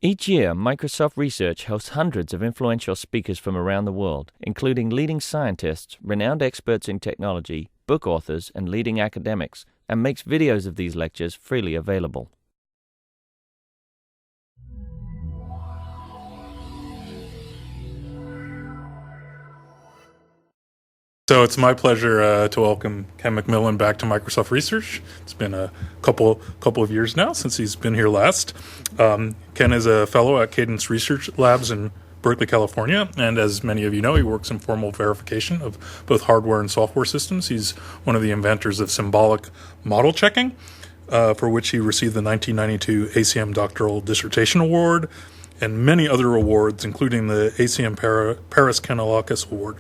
Each year, Microsoft Research hosts hundreds of influential speakers from around the world, including leading scientists, renowned experts in technology, book authors, and leading academics, and makes videos of these lectures freely available. So it's my pleasure to welcome Ken McMillan back to Microsoft Research. It's been a couple of years now since he's been here last. Ken is a fellow at Cadence Research Labs in Berkeley, California, and as many of you know, he works in formal verification of both hardware and software systems. He's one of the inventors of symbolic model checking, for which he received the 1992 ACM Doctoral Dissertation Award and many other awards, including the ACM Paris Kanellakis Award.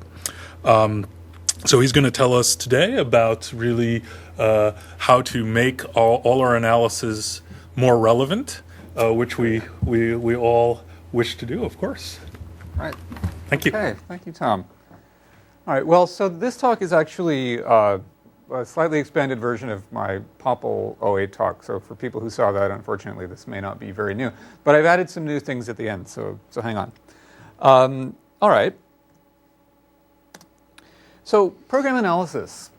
So he's going to tell us today about really how to make all our analysis more relevant, which we all wish to do, of course. Right. Thank you. Okay, thank you, Tom. All right, well, so this talk is actually a slightly expanded version of my Popple 08 talk. So for people who saw that, unfortunately, this may not be very new. But I've added some new things at the end, so hang on. All right. So program analysis,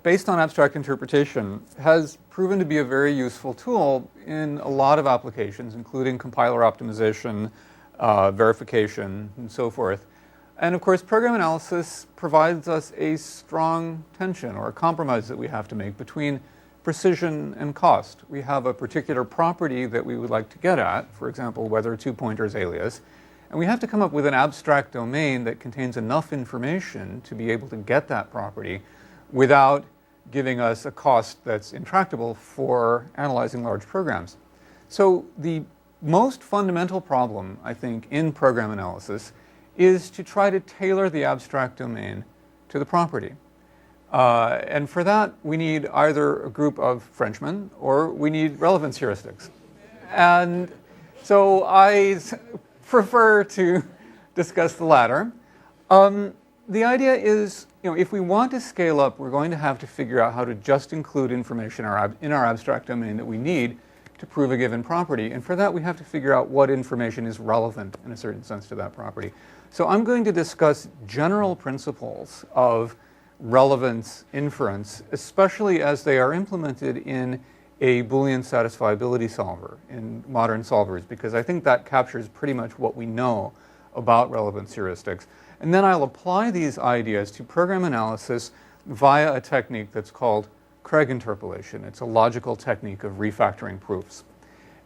based on abstract interpretation, has proven to be a very useful tool in a lot of applications, including compiler optimization, verification, and so forth. And of course, program analysis provides us a strong tension or a compromise that we have to make between precision and cost. We have a particular property that we would like to get at, for example, whether a two-pointer is alias. And we have to come up with an abstract domain that contains enough information to be able to get that property without giving us a cost that's intractable for analyzing large programs. So the most fundamental problem, I think, in program analysis is to try to tailor the abstract domain to the property. And for that, we need either a group of Frenchmen or we need relevance heuristics. And so I prefer to discuss the latter. The idea is, if we want to scale up, we're going to have to figure out how to just include information in our abstract domain that we need to prove a given property. And for that, we have to figure out what information is relevant in a certain sense to that property. So I'm going to discuss general principles of relevance inference, especially as they are implemented in a Boolean satisfiability solver in modern solvers, because I think that captures pretty much what we know about relevance heuristics. And then I'll apply these ideas to program analysis via a technique that's called Craig interpolation. It's a logical technique of refactoring proofs.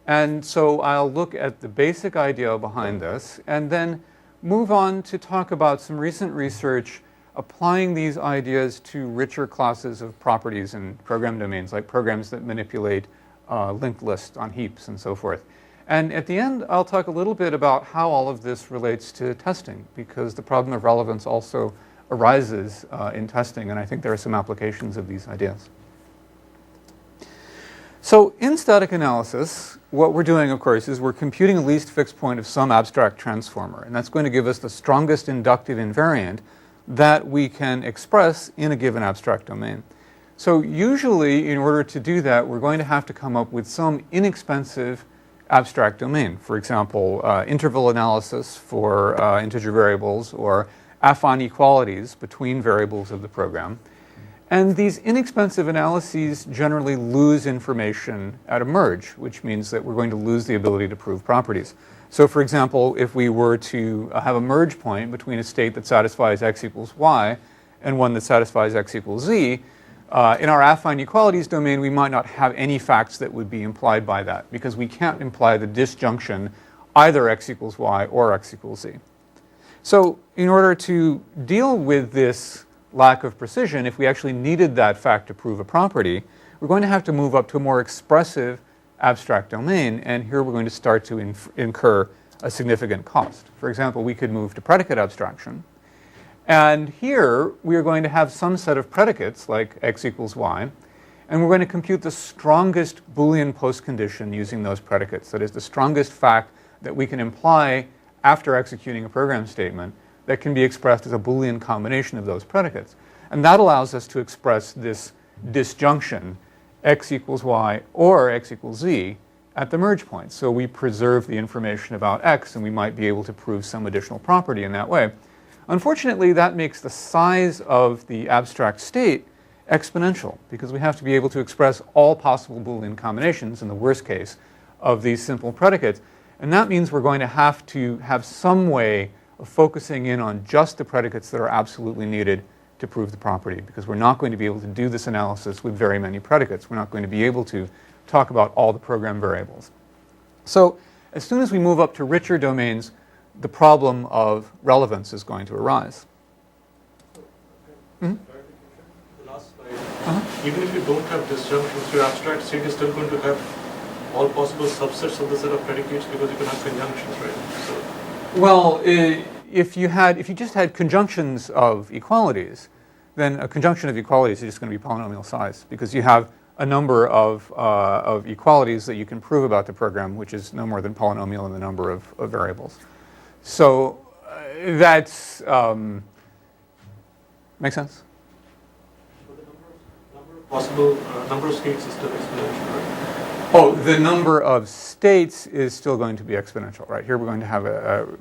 And so I'll look at the basic idea behind this and then move on to talk about some recent research applying these ideas to richer classes of properties in program domains, like programs that manipulate linked lists on heaps and so forth. And at the end, I'll talk a little bit about how all of this relates to testing, because the problem of relevance also arises in testing, and I think there are some applications of these ideas. So in static analysis, what we're doing, of course, is we're computing a least fixed point of some abstract transformer, and that's going to give us the strongest inductive invariant that we can express in a given abstract domain. So usually, in order to do that, we're going to have to come up with some inexpensive abstract domain. For example, interval analysis for integer variables, or affine equalities between variables of the program. And these inexpensive analyses generally lose information at a merge, which means that we're going to lose the ability to prove properties. So for example, if we were to have a merge point between a state that satisfies x equals y and one that satisfies x equals z, in our affine equalities domain, we might not have any facts that would be implied by that, because we can't imply the disjunction either x equals y or x equals z. So in order to deal with this lack of precision, if we actually needed that fact to prove a property, we're going to have to move up to a more expressive abstract domain, and here we're going to start to incur a significant cost. For example, we could move to predicate abstraction, and here we are going to have some set of predicates like x equals y, and we're going to compute the strongest Boolean postcondition using those predicates. That is, the strongest fact that we can imply after executing a program statement that can be expressed as a Boolean combination of those predicates. And that allows us to express this disjunction x equals y or x equals z at the merge point. So we preserve the information about X, and we might be able to prove some additional property in that way. Unfortunately, that makes the size of the abstract state exponential, because we have to be able to express all possible Boolean combinations, in the worst case, of these simple predicates. And that means we're going to have some way of focusing in on just the predicates that are absolutely needed to prove the property, because we're not going to be able to do this analysis with very many predicates. We're not going to be able to talk about all the program variables. So as soon as we move up to richer domains, the problem of relevance is going to arise. The last slide. Even if you don't have disjunctions, your abstract state is still going to have all possible subsets of the set of predicates, because you can have conjunctions, right? So, well, if you just had conjunctions of equalities, then a conjunction of equalities is just going to be polynomial size, because you have a number of equalities that you can prove about the program, which is no more than polynomial in the number of variables. So that's make sense? but the number of possible number of states is still exponential, right? Oh, the number of states is still going to be exponential, right? Here we're going to have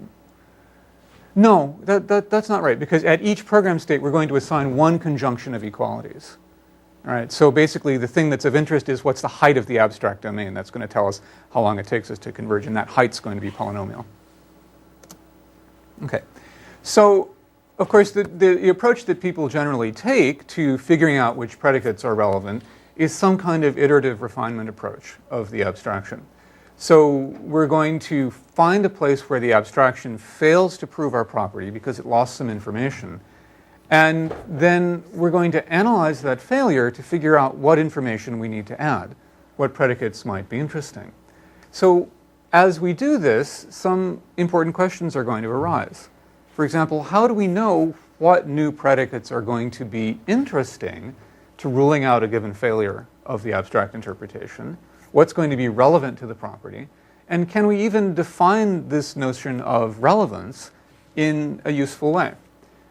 no, that's not right, because at each program state we're going to assign one conjunction of equalities. All right, so basically the thing that's of interest is what's the height of the abstract domain. That's going to tell us how long it takes us to converge, and that height's going to be polynomial. Okay, so of course the approach that people generally take to figuring out which predicates are relevant is some kind of iterative refinement approach of the abstraction. So we're going to find a place where the abstraction fails to prove our property because it lost some information. And then we're going to analyze that failure to figure out what information we need to add, what predicates might be interesting. So as we do this, some important questions are going to arise. For example, how do we know what new predicates are going to be interesting to ruling out a given failure of the abstract interpretation? What's going to be relevant to the property? And can we even define this notion of relevance in a useful way?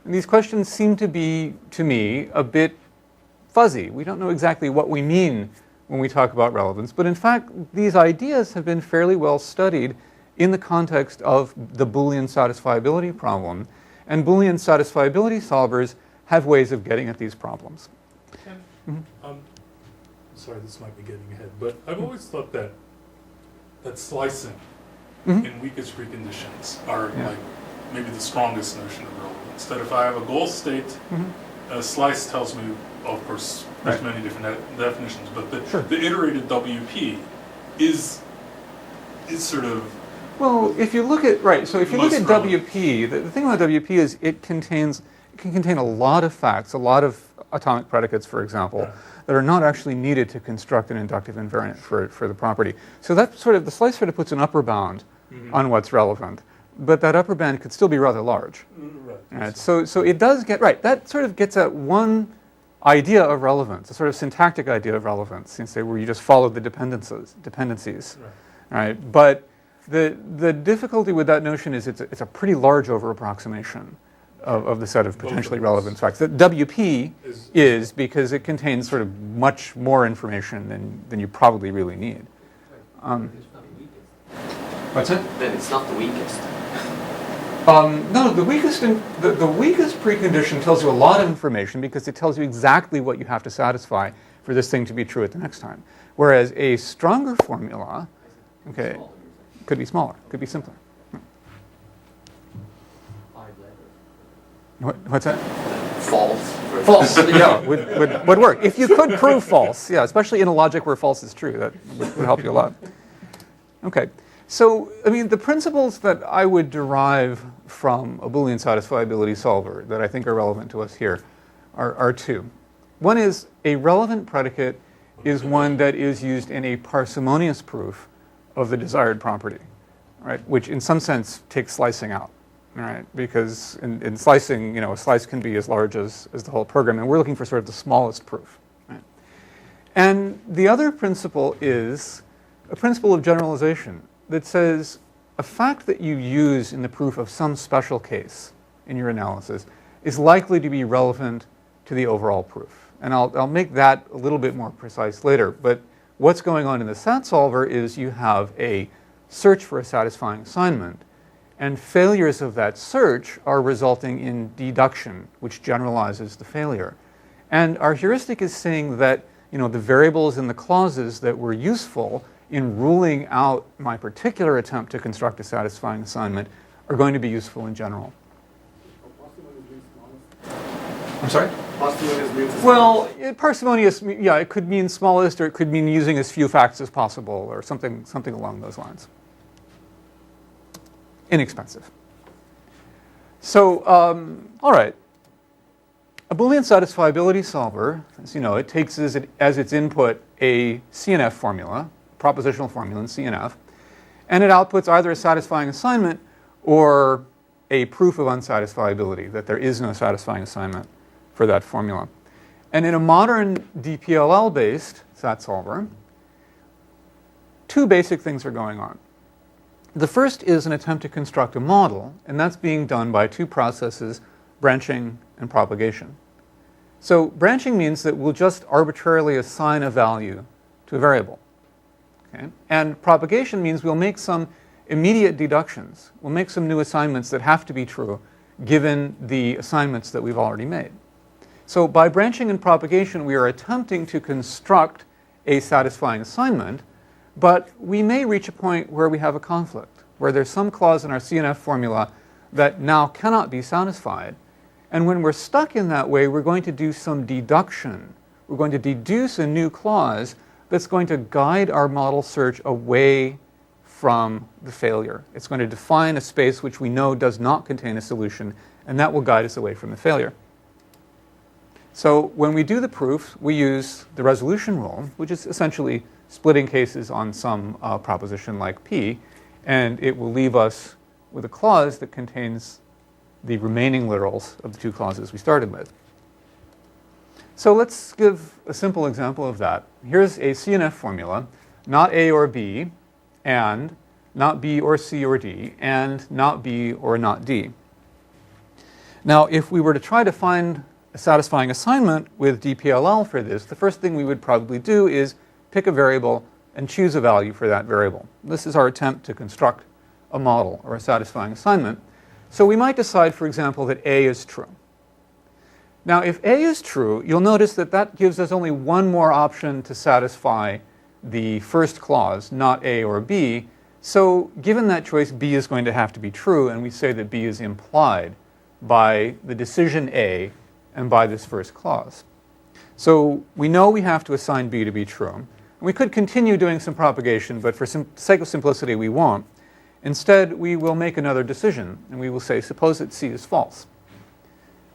And these questions seem to be, to me, a bit fuzzy. We don't know exactly what we mean when we talk about relevance, but in fact, these ideas have been fairly well studied in the context of the Boolean satisfiability problem, and Boolean satisfiability solvers have ways of getting at these problems. Sorry, this might be getting ahead, but I've always thought that slicing in weakest preconditions are like maybe the strongest notion of relevance. That if I have a goal state, a slice tells me, well, of course, there's many different definitions, but the iterated WP is sort of if you look at so if you look at relevant. WP, the thing about WP is it can contain a lot of facts, a lot of atomic predicates, for example, that are not actually needed to construct an inductive invariant for the property. So that the slice sort of puts an upper bound on what's relevant, but that upper bound could still be rather large. Right? So it does get that sort of gets at one idea of relevance, a sort of syntactic idea of relevance, where you just follow the dependencies. Right? But the difficulty with that notion is it's a pretty large over approximation of the set of potentially relevant facts. The WP is because it contains sort of much more information than you probably really need. What's it? Then it's not the weakest. No, the weakest precondition tells you a lot of information because it tells you exactly what you have to satisfy for this thing to be true at the next time. Whereas a stronger formula, could be smaller, could be simpler. What's that? False. False, yeah, would work. If you could prove false, especially in a logic where false is true, that would help you a lot. Okay, so, the principles that I would derive from a Boolean satisfiability solver that I think are relevant to us here are two. One is a relevant predicate is one that is used in a parsimonious proof of the desired property, right? Which in some sense takes slicing out. All right, because in slicing, a slice can be as large as the whole program, and we're looking for sort of the smallest proof. Right? And the other principle is a principle of generalization that says a fact that you use in the proof of some special case in your analysis is likely to be relevant to the overall proof. And I'll make that a little bit more precise later, but what's going on in the SAT solver is you have a search for a satisfying assignment, and failures of that search are resulting in deduction, which generalizes the failure. And our heuristic is saying that the variables in the clauses that were useful in ruling out my particular attempt to construct a satisfying assignment are going to be useful in general. I'm sorry? Parsimonious means well, parsimonious, yeah, it could mean smallest, or it could mean using as few facts as possible, or something along those lines. Inexpensive. So, all right. A Boolean satisfiability solver, as you know, it takes as its input a CNF formula, propositional formula in CNF, and it outputs either a satisfying assignment or a proof of unsatisfiability, that there is no satisfying assignment for that formula. And in a modern DPLL-based SAT solver, two basic things are going on. The first is an attempt to construct a model, and that's being done by two processes, branching and propagation. So branching means that we'll just arbitrarily assign a value to a variable. Okay? And propagation means we'll make some immediate deductions. We'll make some new assignments that have to be true given the assignments that we've already made. So by branching and propagation, we are attempting to construct a satisfying assignment, but we may reach a point where we have a conflict, where there's some clause in our CNF formula that now cannot be satisfied. And when we're stuck in that way, we're going to do some deduction. We're going to deduce a new clause that's going to guide our model search away from the failure. It's going to define a space which we know does not contain a solution, and that will guide us away from the failure. So when we do the proofs, we use the resolution rule, which is essentially splitting cases on some proposition like P, and it will leave us with a clause that contains the remaining literals of the two clauses we started with. So let's give a simple example of that. Here's a CNF formula, not A or B, and not B or C or D, and not B or not D. Now, if we were to try to find a satisfying assignment with DPLL for this, the first thing we would probably do is pick a variable and choose a value for that variable. This is our attempt to construct a model or a satisfying assignment. So we might decide, for example, that A is true. Now, if A is true, you'll notice that that gives us only one more option to satisfy the first clause, not A or B. So given that choice, B is going to have to be true, and we say that B is implied by the decision A and by this first clause. So we know we have to assign B to be true. And we could continue doing some propagation, but for sake of simplicity, we won't. Instead, we will make another decision, and we will say, suppose that C is false.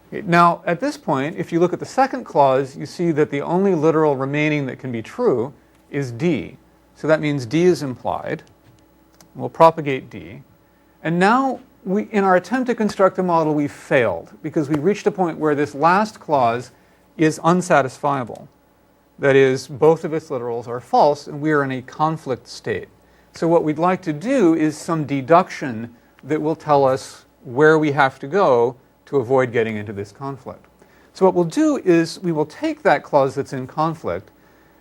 Okay, now, at this point, if you look at the second clause, you see that the only literal remaining that can be true is D. So that means D is implied. We'll propagate D. And now, in our attempt to construct a model, we've failed, because we reached a point where this last clause is unsatisfiable. That is, both of its literals are false, and we are in a conflict state. So what we'd like to do is some deduction that will tell us where we have to go to avoid getting into this conflict. So what we'll do is we will take that clause that's in conflict,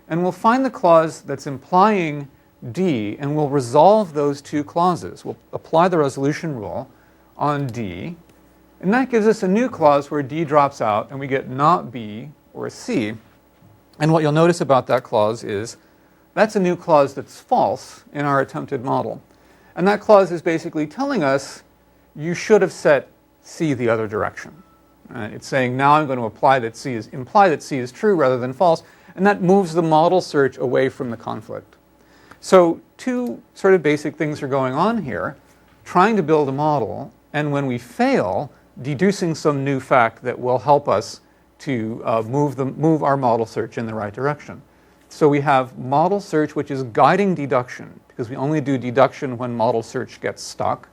and we'll find the clause that's implying D, and we'll resolve those two clauses. We'll apply the resolution rule on D, and that gives us a new clause where D drops out, and we get not B or C. And what you'll notice about that clause is that's a new clause that's false in our attempted model. And that clause is basically telling us you should have set C the other direction. It's saying now I'm going to imply that C is true rather than false, and that moves the model search away from the conflict. So two sort of basic things are going on here, trying to build a model, and when we fail, deducing some new fact that will help us to move our model search in the right direction. So we have model search, which is guiding deduction, because we only do deduction when model search gets stuck.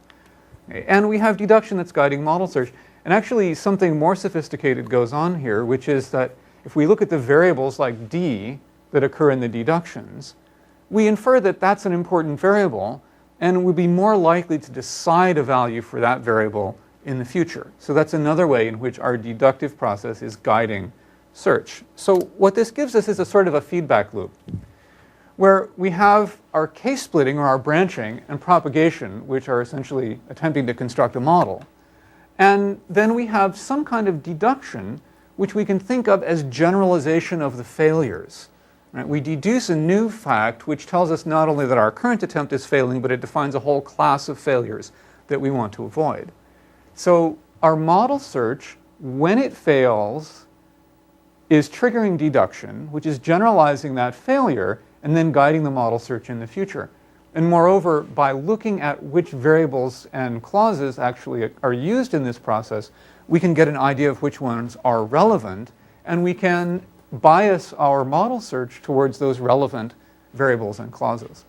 Okay. And we have deduction that's guiding model search. And actually, something more sophisticated goes on here, which is that if we look at the variables like D that occur in the deductions, we infer that that's an important variable, and we'll be more likely to decide a value for that variable in the future. So that's another way in which our deductive process is guiding search. So what this gives us is a sort of a feedback loop. where we have our case splitting or our branching and propagation, which are essentially attempting to construct a model. And then we have some kind of deduction, which we can think of as generalization of the failures. Right? We deduce a new fact which tells us not only that our current attempt is failing, but it defines a whole class of failures that we want to avoid. So our model search, when it fails, is triggering deduction, which is generalizing that failure and then guiding the model search in the future. And moreover, by looking at which variables and clauses actually are used in this process, we can get an idea of which ones are relevant, and we can bias our model search towards those relevant variables and clauses.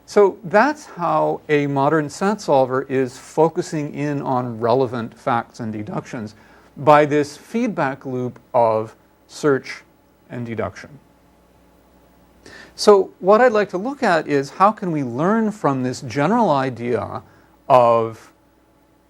So that's how a modern SAT solver is focusing in on relevant facts and deductions by this feedback loop of search and deduction. So what I'd like to look at is how can we learn from this general idea of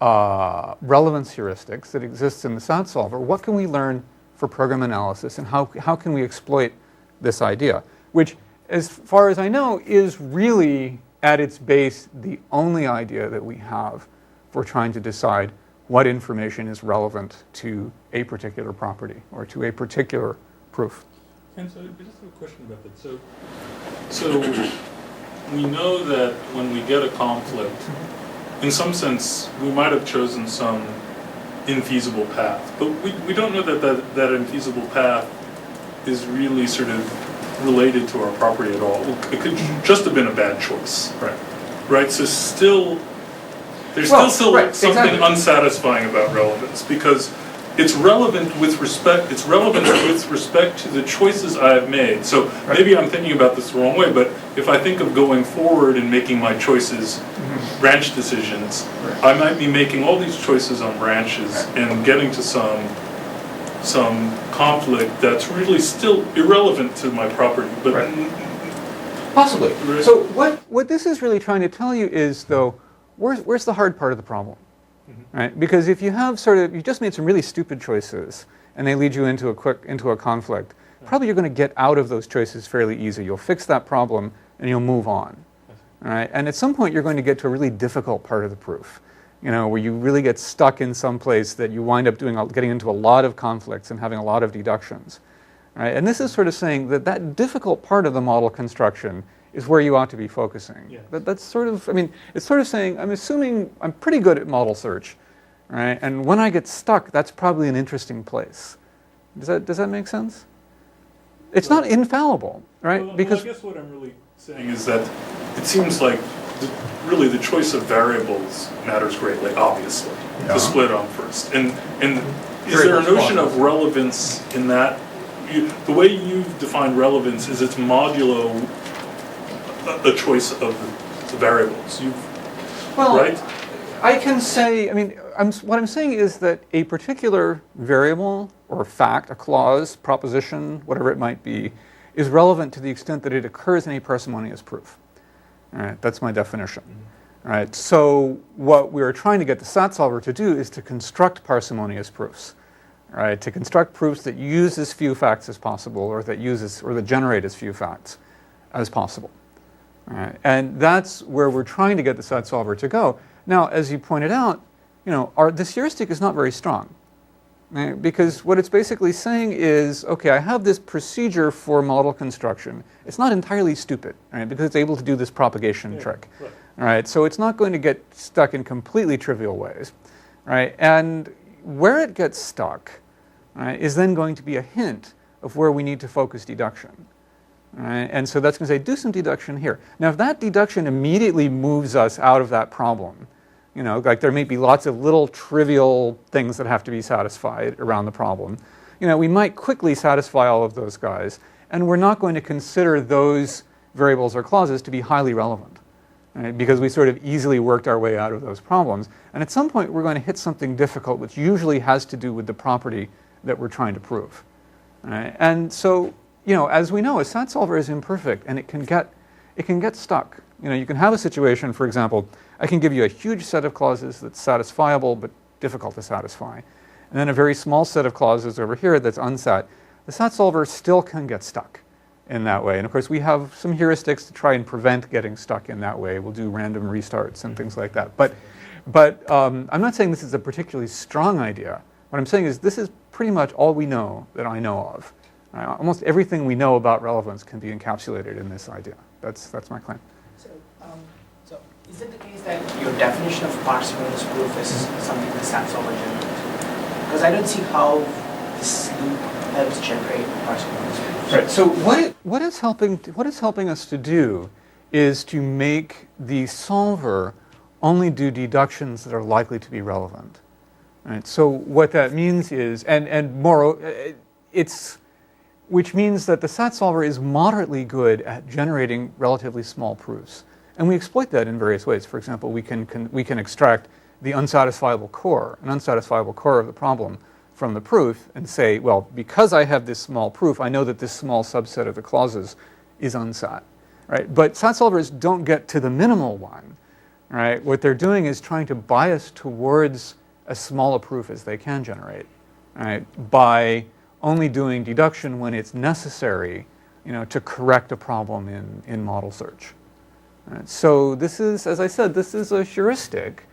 relevance heuristics that exists in the SAT solver. What can we learn for program analysis, and how can we exploit this idea, which, as far as I know, is really at its base the only idea that we have for trying to decide what information is relevant to a particular property or to a particular proof. And so, I just have a question about that. So we know that when we get a conflict, in some sense, we might have chosen some infeasible path, but we don't know that infeasible path is really sort of related to our property at all. It could just have been a bad choice. Right. Right? So there's still right, something exactly. unsatisfying about relevance, because it's relevant with respect to the choices I have made. So Right. maybe I'm thinking about this the wrong way, but if I think of going forward and making my choices branch decisions, Right. I might be making all these choices on branches and getting to some conflict that's really still irrelevant to my property. But Right. Possibly. Right. So what this is really trying to tell you is, though, where's the hard part of the problem? Right? Because if you have you just made some really stupid choices and they lead you into a conflict, probably you're going to get out of those choices fairly easy. You'll fix that problem and you'll move on. Right? And at some point you're going to get to a really difficult part of the proof, where you really get stuck in some place that you wind up getting into a lot of conflicts and having a lot of deductions. Right? And this is sort of saying that difficult part of the model construction is where you ought to be focusing. Yes. That's sort of, it's sort of saying, I'm assuming I'm pretty good at model search, right? And when I get stuck, that's probably an interesting place. Does that make sense? It's not infallible, right? Well, because I guess what I'm really saying is that it seems like really the choice of variables matters greatly, obviously, Yeah. to split on first. And is Very there a much notion possible. of relevance in that? The way you've defined relevance is it's modulo a choice of the variables. well, Right? I can say, what I'm saying is that a particular variable or fact, a clause, proposition, whatever it might be, is relevant to the extent that it occurs in a parsimonious proof. All right, that's my definition. All right, so what we're trying to get the SAT solver to do is to construct parsimonious proofs. All right, to construct proofs that use as few facts as possible, or that generate as few facts as possible. All right, and that's where we're trying to get the SAT solver to go. Now, as you pointed out, this heuristic is not very strong, right? Because what it's basically saying is, okay, I have this procedure for model construction. It's not entirely stupid, right? Because it's able to do this propagation trick. Right. All right, so it's not going to get stuck in completely trivial ways, right? And where it gets stuck, right, is then going to be a hint of where we need to focus deduction. Right? And so that's going to say, do some deduction here. Now, if that deduction immediately moves us out of that problem, like there may be lots of little trivial things that have to be satisfied around the problem, we might quickly satisfy all of those guys, and we're not going to consider those variables or clauses to be highly relevant, right? Because we sort of easily worked our way out of those problems. And at some point, we're going to hit something difficult, which usually has to do with the property that we're trying to prove. Right? And so, as we know, a SAT solver is imperfect, and it can get stuck. You can have a situation, for example, I can give you a huge set of clauses that's satisfiable but difficult to satisfy, and then a very small set of clauses over here that's unsat. The SAT solver still can get stuck in that way. And of course, we have some heuristics to try and prevent getting stuck in that way. We'll do random restarts and things like that. But I'm not saying this is a particularly strong idea. What I'm saying is this is pretty much all we know that I know of. Almost everything we know about relevance can be encapsulated in this idea. That's my claim. So is it the case that your definition of parsimonious proof is something the SAT solver generates? Because I don't see how this loop helps generate parsimonious proofs. Right. So what it's helping us to do is to make the solver only do deductions that are likely to be relevant. Right. So what that means is, and more, which means that the SAT solver is moderately good at generating relatively small proofs. And we exploit that in various ways. For example, we can extract the unsatisfiable core, an unsatisfiable core of the problem from the proof and say, well, because I have this small proof, I know that this small subset of the clauses is unsat. Right? But SAT solvers don't get to the minimal one. Right? What they're doing is trying to bias towards as small a proof as they can generate, right? By only doing deduction when it's necessary, to correct a problem in model search. Right? So this is, as I said, this is a heuristic,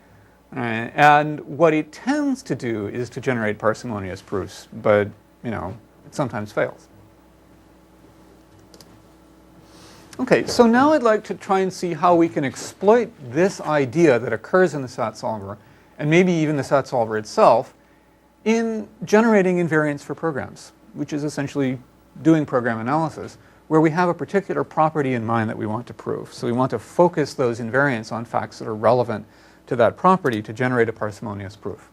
right? And what it tends to do is to generate parsimonious proofs, but it sometimes fails. Okay, so now I'd like to try and see how we can exploit this idea that occurs in the SAT solver, and maybe even the SAT solver itself, in generating invariance for programs, which is essentially doing program analysis, where we have a particular property in mind that we want to prove. So we want to focus those invariants on facts that are relevant to that property to generate a parsimonious proof.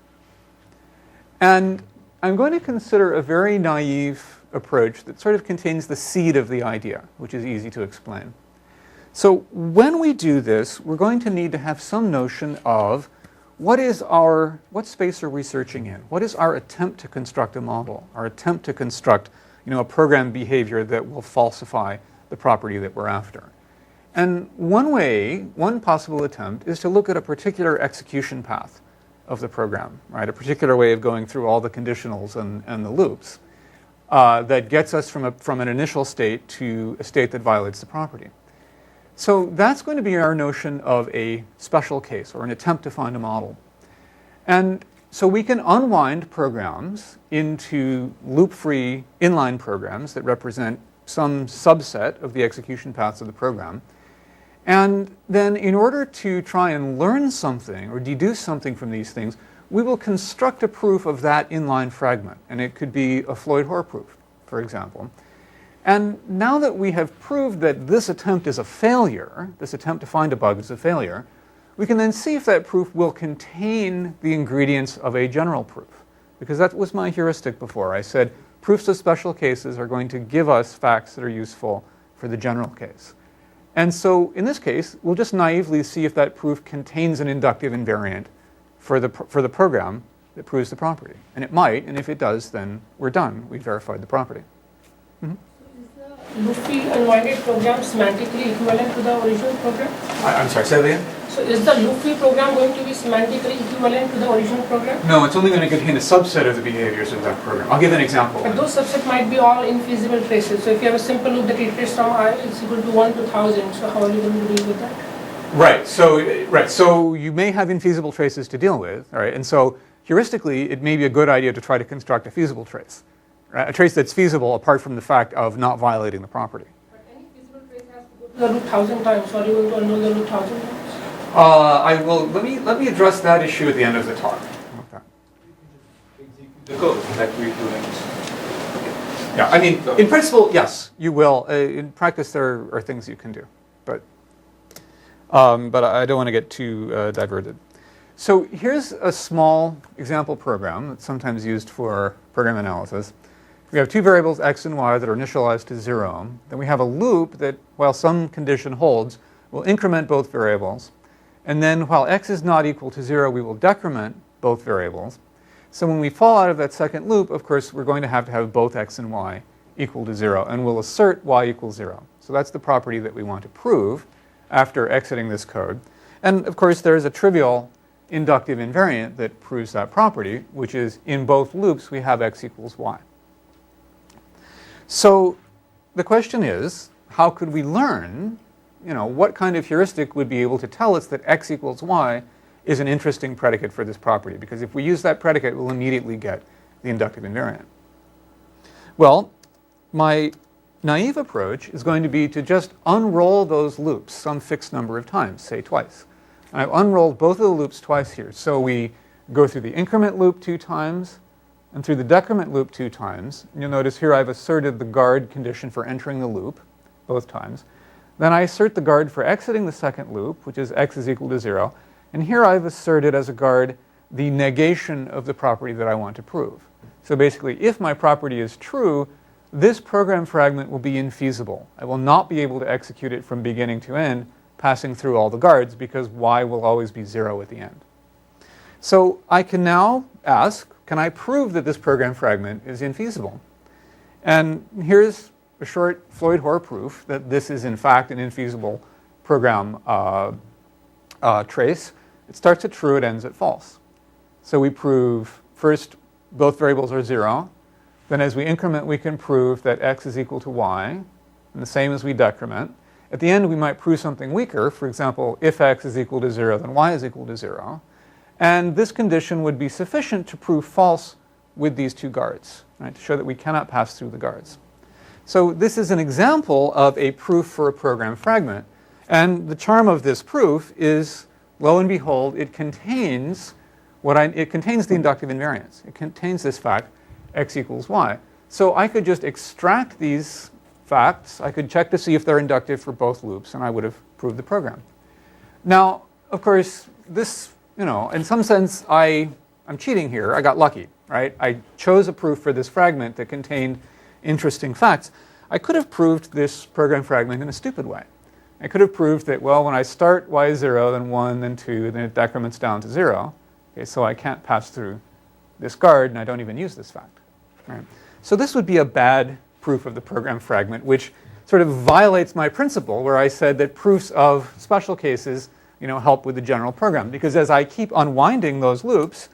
And I'm going to consider a very naive approach that sort of contains the seed of the idea, which is easy to explain. So when we do this, we're going to need to have some notion of what space are we searching in? What is our attempt to construct a model? Our attempt to construct, a program behavior that will falsify the property that we're after. And one possible attempt is to look at a particular execution path of the program, right? A particular way of going through all the conditionals and the loops that gets us from an initial state to a state that violates the property. So that's going to be our notion of a special case, or an attempt to find a model. And so we can unwind programs into loop-free inline programs that represent some subset of the execution paths of the program. And then in order to try and learn something or deduce something from these things, we will construct a proof of that inline fragment. And it could be a Floyd-Hoare proof, for example. And now that we have proved that this attempt is a failure, this attempt to find a bug is a failure, we can then see if that proof will contain the ingredients of a general proof. Because that was my heuristic before. I said proofs of special cases are going to give us facts that are useful for the general case. And so in this case, we'll just naively see if that proof contains an inductive invariant for the program that proves the property. And it might, and if it does, then we're done. We've verified the property. Mm-hmm. Loop-free unwinded program semantically equivalent to the original program? I'm sorry, say that again? So is the loop-free program going to be semantically equivalent to the original program? No, it's only going to contain a subset of the behaviors of that program. I'll give an example. But those subsets might be all infeasible traces. So if you have a simple loop that iterates from I is equal to 1 to 1,000, so how are you going to deal with that? Right. So you may have infeasible traces to deal with, all right? And so heuristically, it may be a good idea to try to construct a feasible trace. Right? A trace that's feasible apart from the fact of not violating the property. But any feasible trace has to go to the loop 1,000 times. So are you going to undo the loop 1,000 times? I will. Let me address that issue at the end of the talk. Okay. The code that we're doing. Yeah, I mean, in principle, yes, you will. In practice, there are things you can do, but I don't want to get too diverted. So here's a small example program that's sometimes used for program analysis. We have two variables, x and y, that are initialized to 0. Then we have a loop that, while some condition holds, will increment both variables. And then while x is not equal to 0, we will decrement both variables. So when we fall out of that second loop, of course, we're going to have both x and y equal to 0. And we'll assert y equals 0. So that's the property that we want to prove after exiting this code. And of course, there is a trivial inductive invariant that proves that property, which is in both loops we have x equals y. So the question is, how could we learn, what kind of heuristic would be able to tell us that x equals y is an interesting predicate for this property? Because if we use that predicate, we'll immediately get the inductive invariant. Well, my naive approach is going to be to just unroll those loops some fixed number of times, say twice. And I've unrolled both of the loops twice here. So we go through the increment loop 2 times and through the decrement loop 2 times. And you'll notice here I've asserted the guard condition for entering the loop both times. Then I assert the guard for exiting the second loop, which is x is equal to 0. And here I've asserted as a guard the negation of the property that I want to prove. So basically, if my property is true, this program fragment will be infeasible. I will not be able to execute it from beginning to end, passing through all the guards, because y will always be 0 at the end. So I can now ask, can I prove that this program fragment is infeasible? And here's a short Floyd-Hoare proof that this is in fact an infeasible program trace. It starts at true, it ends at false. So we prove first both variables are 0. Then as we increment, we can prove that x is equal to y, and the same as we decrement. At the end, we might prove something weaker. For example, if x is equal to 0, then y is equal to 0. And this condition would be sufficient to prove false with these 2 guards, right, to show that we cannot pass through the guards. So this is an example of a proof for a program fragment. And the charm of this proof is, lo and behold, it contains it contains the inductive invariance. It contains this fact, x equals y. So I could just extract these facts. I could check to see if they're inductive for both loops, and I would have proved the program. Now, of course, this, in some sense, I'm cheating here. I got lucky, right? I chose a proof for this fragment that contained interesting facts. I could have proved this program fragment in a stupid way. I could have proved that, well, when I start y is 0, then 1, then 2, then it decrements down to 0. Okay, so I can't pass through this guard, and I don't even use this fact. Right? So this would be a bad proof of the program fragment, which sort of violates my principle where I said that proofs of special cases help with the general program. Because as I keep unwinding those loops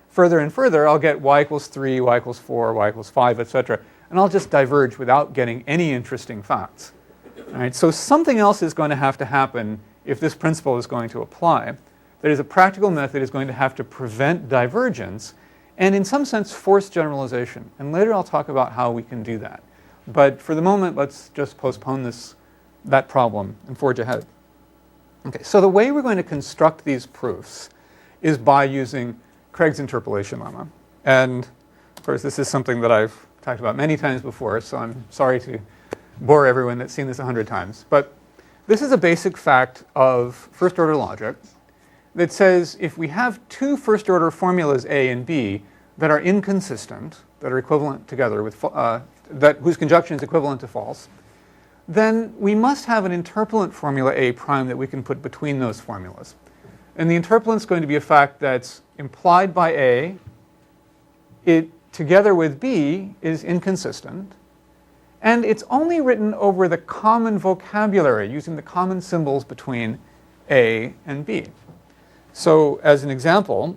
further and further, I'll get y equals 3, y equals 4, y equals 5, etc. And I'll just diverge without getting any interesting facts. All right, so something else is going to have to happen if this principle is going to apply. That is, a practical method is going to have to prevent divergence and in some sense force generalization. And later I'll talk about how we can do that. But for the moment, let's just postpone that problem and forge ahead. Okay, so the way we're going to construct these proofs is by using Craig's interpolation lemma. And of course, this is something that I've talked about many times before, so I'm sorry to bore everyone that's seen this 100 times. But this is a basic fact of first-order logic that says if we have 2 first-order formulas A and B that are inconsistent, that are equivalent together with whose conjunction is equivalent to false, then we must have an interpolant formula A prime that we can put between those formulas. And the interpolant is going to be a fact that's implied by A. It, together with B, is inconsistent. And it's only written over the common vocabulary, using the common symbols between A and B. So as an example,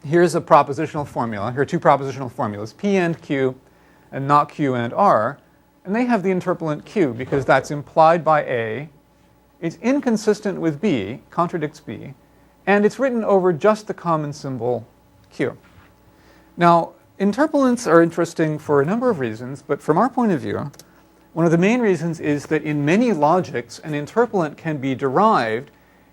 here's a propositional formula. Here are 2 propositional formulas, P and Q, and not Q and R. And they have the interpolant Q because that's implied by A. It's inconsistent with B, contradicts B. And it's written over just the common symbol Q. Now, interpolants are interesting for a number of reasons, but from our point of view, one of the main reasons is that in many logics, an interpolant can be derived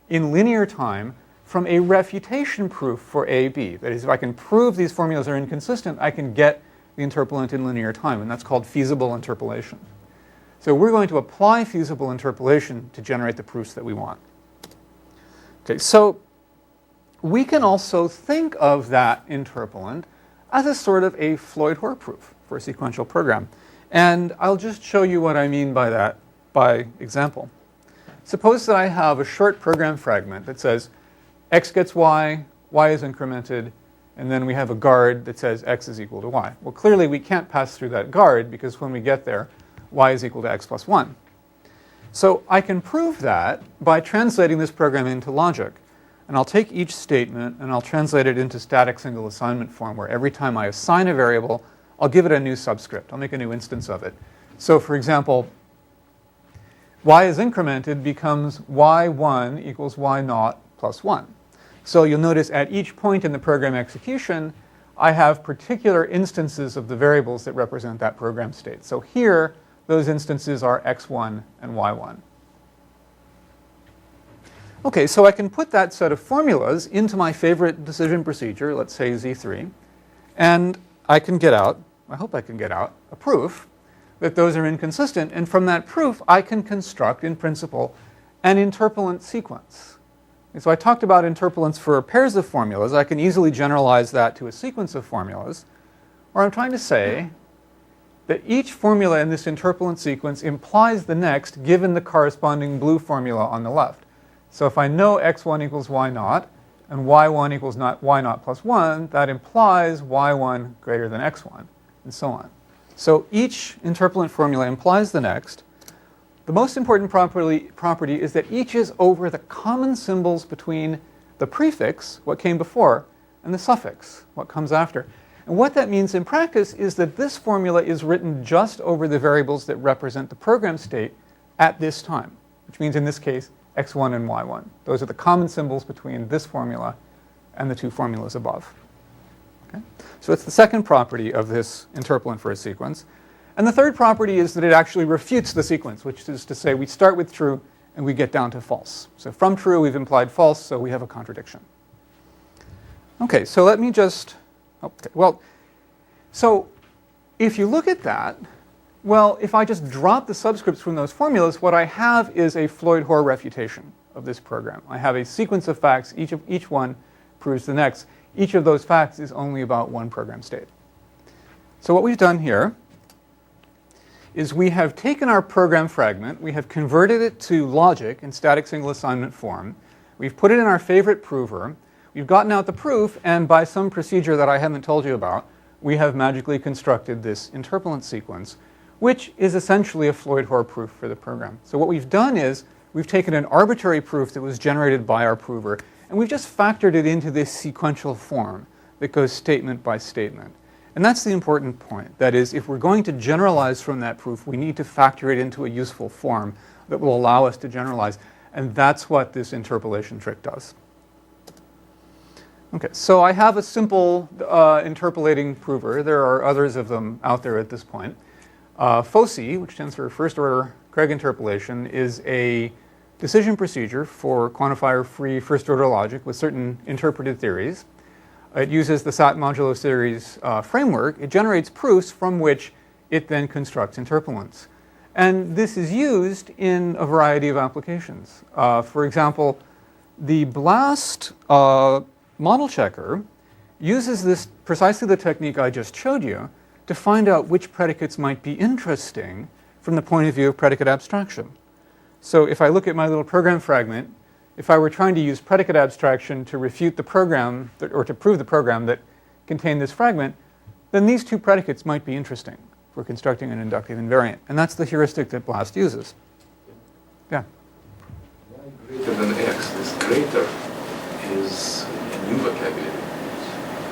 in linear time from a refutation proof for AB. That is, if I can prove these formulas are inconsistent, I can get the interpolant in linear time, and that's called feasible interpolation. So we're going to apply feasible interpolation to generate the proofs that we want. Okay, so we can also think of that interpolant as a sort of a Floyd-Hoare proof for a sequential program. And I'll just show you what I mean by that by example. Suppose that I have a short program fragment that says x gets y, y is incremented, and then we have a guard that says x is equal to y. Well, clearly we can't pass through that guard because when we get there, y is equal to x plus 1. So I can prove that by translating this program into logic. And I'll take each statement and I'll translate it into static single assignment form, where every time I assign a variable, I'll give it a new subscript. I'll make a new instance of it. So for example, y is incremented becomes y1 equals y0 plus 1. So you'll notice at each point in the program execution, I have particular instances of the variables that represent that program state. So here, those instances are x1 and y1. Okay, so I can put that set of formulas into my favorite decision procedure, let's say Z3, and I can get out, I hope I can get out, a proof that those are inconsistent. And from that proof, I can construct, in principle, an interpolant sequence. And so I talked about interpolants for pairs of formulas. I can easily generalize that to a sequence of formulas, where I'm trying to say that each formula in this interpolant sequence implies the next given the corresponding blue formula on the left. So if I know x1 equals y0 and y1 equals y0 plus 1, that implies y1 greater than x1, and so on. So each interpolant formula implies the next. The most important property is that each is over the common symbols between the prefix, what came before, and the suffix, what comes after. And what that means in practice is that this formula is written just over the variables that represent the program state at this time, which means in this case, x1 and y1. Those are the common symbols between this formula and the two formulas above. Okay? So it's the second property of this interpolant for a sequence. And the third property is that it actually refutes the sequence, which is to say we start with true and we get down to false. So from true, we've implied false, so we have a contradiction. Okay, so let me just, so if you look at that, well, if I just drop the subscripts from those formulas, what I have is a Floyd-Hoare refutation of this program. I have a sequence of facts, each one proves the next. Each of those facts is only about one program state. So what we've done here is we have taken our program fragment, we have converted it to logic in static single assignment form, we've put it in our favorite prover, we've gotten out the proof, and by some procedure that I haven't told you about, we have magically constructed this interpolant sequence, which is essentially a Floyd-Hoare proof for the program. So what we've done is we've taken an arbitrary proof that was generated by our prover, and we've just factored it into this sequential form that goes statement by statement. And that's the important point. That is, if we're going to generalize from that proof, we need to factor it into a useful form that will allow us to generalize. And that's what this interpolation trick does. Okay, so I have a simple interpolating prover. There are others of them out there at this point. FOSI, which stands for first order Craig interpolation, is a decision procedure for quantifier-free first order logic with certain interpreted theories. It uses the SAT modulo series framework. It generates proofs from which it then constructs interpolants. And this is used in a variety of applications. For example, the BLAST model checker uses this precisely the technique I just showed you to find out which predicates might be interesting from the point of view of predicate abstraction. So if I look at my little program fragment, if I were trying to use predicate abstraction to refute the program, or to prove the program that contained this fragment, then these two predicates might be interesting for constructing an inductive invariant. And that's the heuristic that BLAST uses. Yeah? Y greater than x, this greater is a new vocabulary.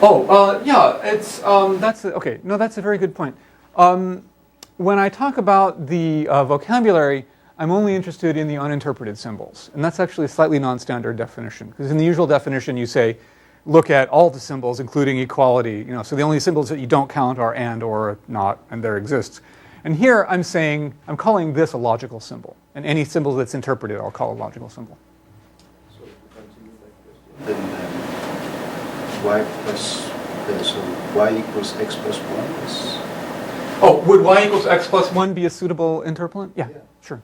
Oh, yeah, it's, okay, no, that's a very good point. When I talk about the vocabulary, I'm only interested in the uninterpreted symbols. And that's actually a slightly non-standard definition. Because in the usual definition, you say, look at all the symbols, including equality. So the only symbols that you don't count are and, or, not, and there exists. And here I'm saying, I'm calling this a logical symbol. And any symbol that's interpreted, I'll call a logical symbol. So to continue that question, then y plus, so y equals x plus 1 is... Oh, would y equals x plus 1 be a suitable interpolant? Yeah, sure.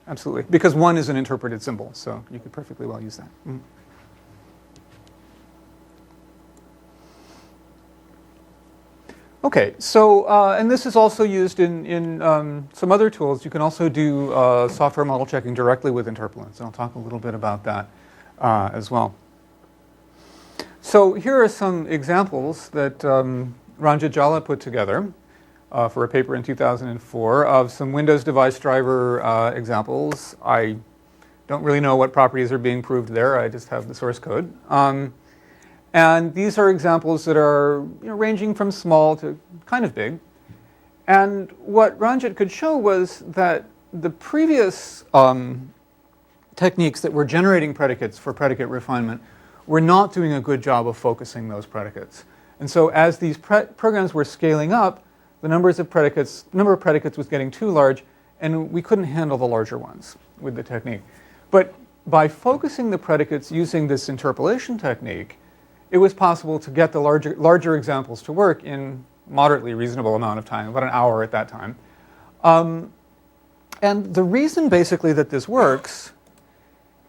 Absolutely. Because 1 is an interpreted symbol, so you could perfectly well use that. Mm. Okay, so, and this is also used in some other tools. You can also do software model checking directly with interpolants. And I'll talk a little bit about that as well. So here are some examples that Ranjit Jalla put together for a paper in 2004 of some Windows device driver examples. I don't really know what properties are being proved there. I just have the source code. And these are examples that are ranging from small to kind of big. And what Ranjit could show was that the previous techniques that were generating predicates for predicate refinement were not doing a good job of focusing those predicates. And so as these programs were scaling up, the number of predicates was getting too large, and we couldn't handle the larger ones with the technique. But by focusing the predicates using this interpolation technique, it was possible to get the larger examples to work in moderately reasonable amount of time, about an hour at that time. And the reason basically that this works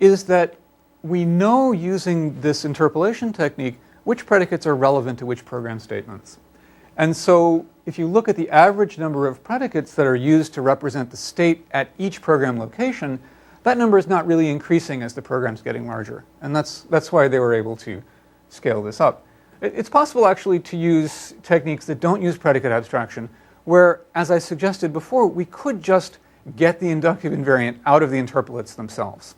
is that we know using this interpolation technique which predicates are relevant to which program statements. And so if you look at the average number of predicates that are used to represent the state at each program location, that number is not really increasing as the program's getting larger. And that's why they were able to scale this up. It's possible actually to use techniques that don't use predicate abstraction, where, as I suggested before, we could just get the inductive invariant out of the interpolants themselves.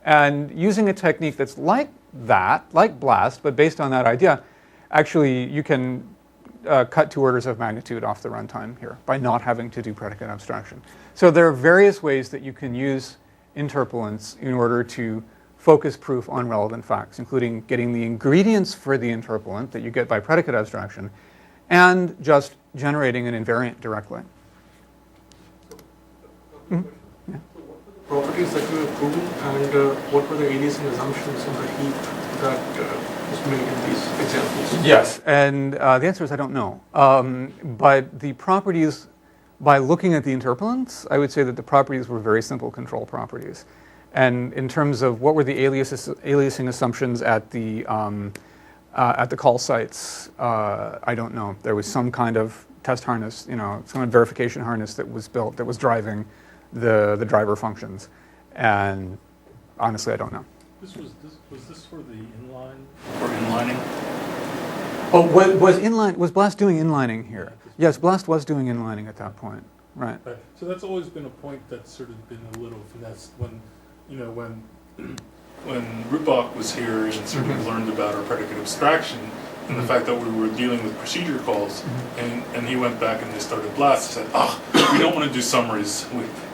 And using a technique that's like that, like BLAST, but based on that idea, actually you can cut 2 orders of magnitude off the runtime here by not having to do predicate abstraction. So there are various ways that you can use interpolants in order to focus proof on relevant facts, including getting the ingredients for the interpolant that you get by predicate abstraction, and just generating an invariant directly. Yeah. So what were the properties that you were proving, and what were the aliasing assumptions in the heap that was made in these examples? Yes, and the answer is I don't know. But the properties, by looking at the interpolants, I would say that the properties were very simple control properties. And in terms of what were the aliasing assumptions at the call sites, I don't know. There was some kind of test harness, some kind of verification harness that was built that was driving the driver functions. And honestly, I don't know. Was this for the inline or inlining? Oh, was BLAST doing inlining here? Yes, BLAST was doing inlining at that point, right? So that's always been a point that's sort of been a little finessed when Rupach was here and sort of learned about our predicate abstraction and the fact that we were dealing with procedure calls, and he went back and they started BLAST and said, we don't want to do summaries.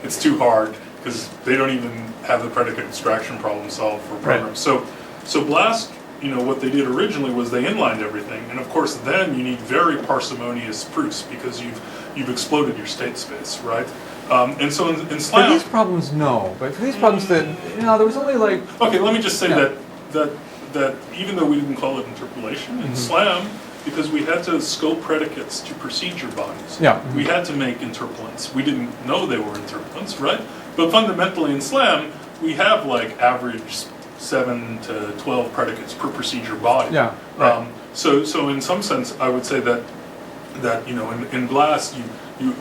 It's too hard because they don't even have the predicate abstraction problem solved for programs. Right. So BLAST, what they did originally was they inlined everything, and of course then you need very parsimonious proofs because you've exploded your state space, right? And so in SLAM... For these problems, no. But for these problems that, there was only like... Okay, let me just say that even though we didn't call it interpolation, in SLAM, because we had to scope predicates to procedure bodies, we had to make interpolants. We didn't know they were interpolants, right? But fundamentally in SLAM, we have like average 7 to 12 predicates per procedure body. Yeah, right. So in some sense, I would say that in BLAST, you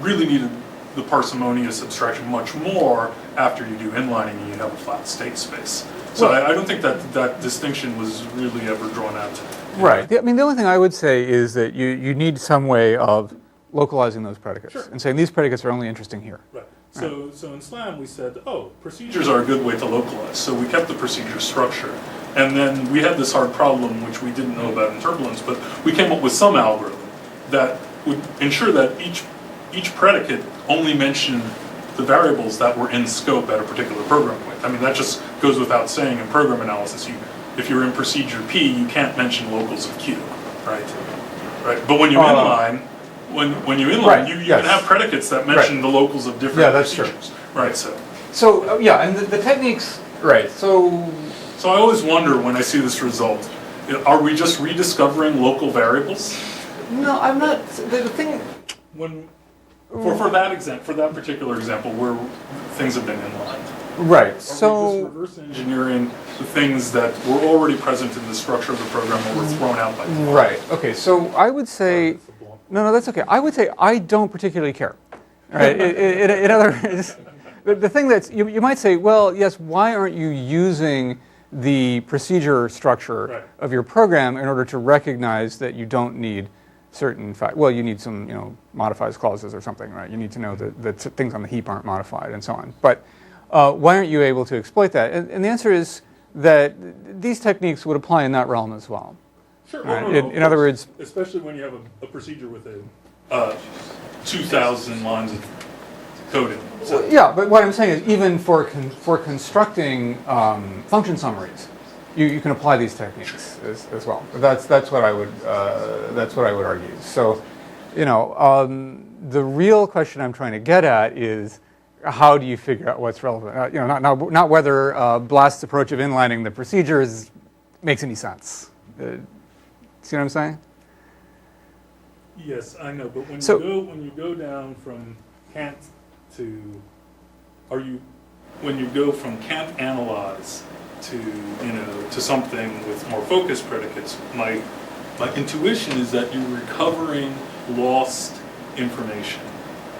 really needed the parsimonious abstraction much more after you do inlining and you have a flat state space. So I don't think that distinction was really ever drawn out. Right. I mean, the only thing I would say is that you need some way of localizing those predicates and saying these predicates are only interesting here. Right. So in SLAM we said, procedures are a good way to localize. So we kept the procedure structure. And then we had this hard problem, which we didn't know about interpolants, but we came up with some algorithm that would ensure that each predicate only mentioned the variables that were in scope at a particular program point. I mean, that just goes without saying in program analysis. If you're in procedure P, you can't mention locals of Q, right? But when you inline, you can have predicates that mention the locals of different procedures. True. Right. So and the techniques. Right. So I always wonder when I see this result, are we just rediscovering local variables? No, I'm not. The thing. For that particular example, where things have been inlined. Right. Are so we just reverse engineering the things that were already present in the structure of the program or were thrown out by default? Right. Okay. So I would say, no, that's okay. I would say I don't particularly care. Right. In other words, the thing that's you might say, well, yes. Why aren't you using the procedure structure of your program in order to recognize that you don't need certain you need some modifies clauses or something, right? You need to know that things on the heap aren't modified and so on. But why aren't you able to exploit that? And the answer is that these techniques would apply in that realm as well. Sure. Right? In other words, especially when you have a procedure with 2,000 lines of coding. So, Yeah, but what I'm saying is even for constructing function summaries, you can apply these techniques as well. That's what I would argue. So, the real question I'm trying to get at is how do you figure out what's relevant? Not whether Blast's approach of inlining the procedures makes any sense. See what I'm saying? yes, I know, but when you go down from Kant to, when you go from Kant analyze to something with more focused predicates, my intuition is that you're recovering lost information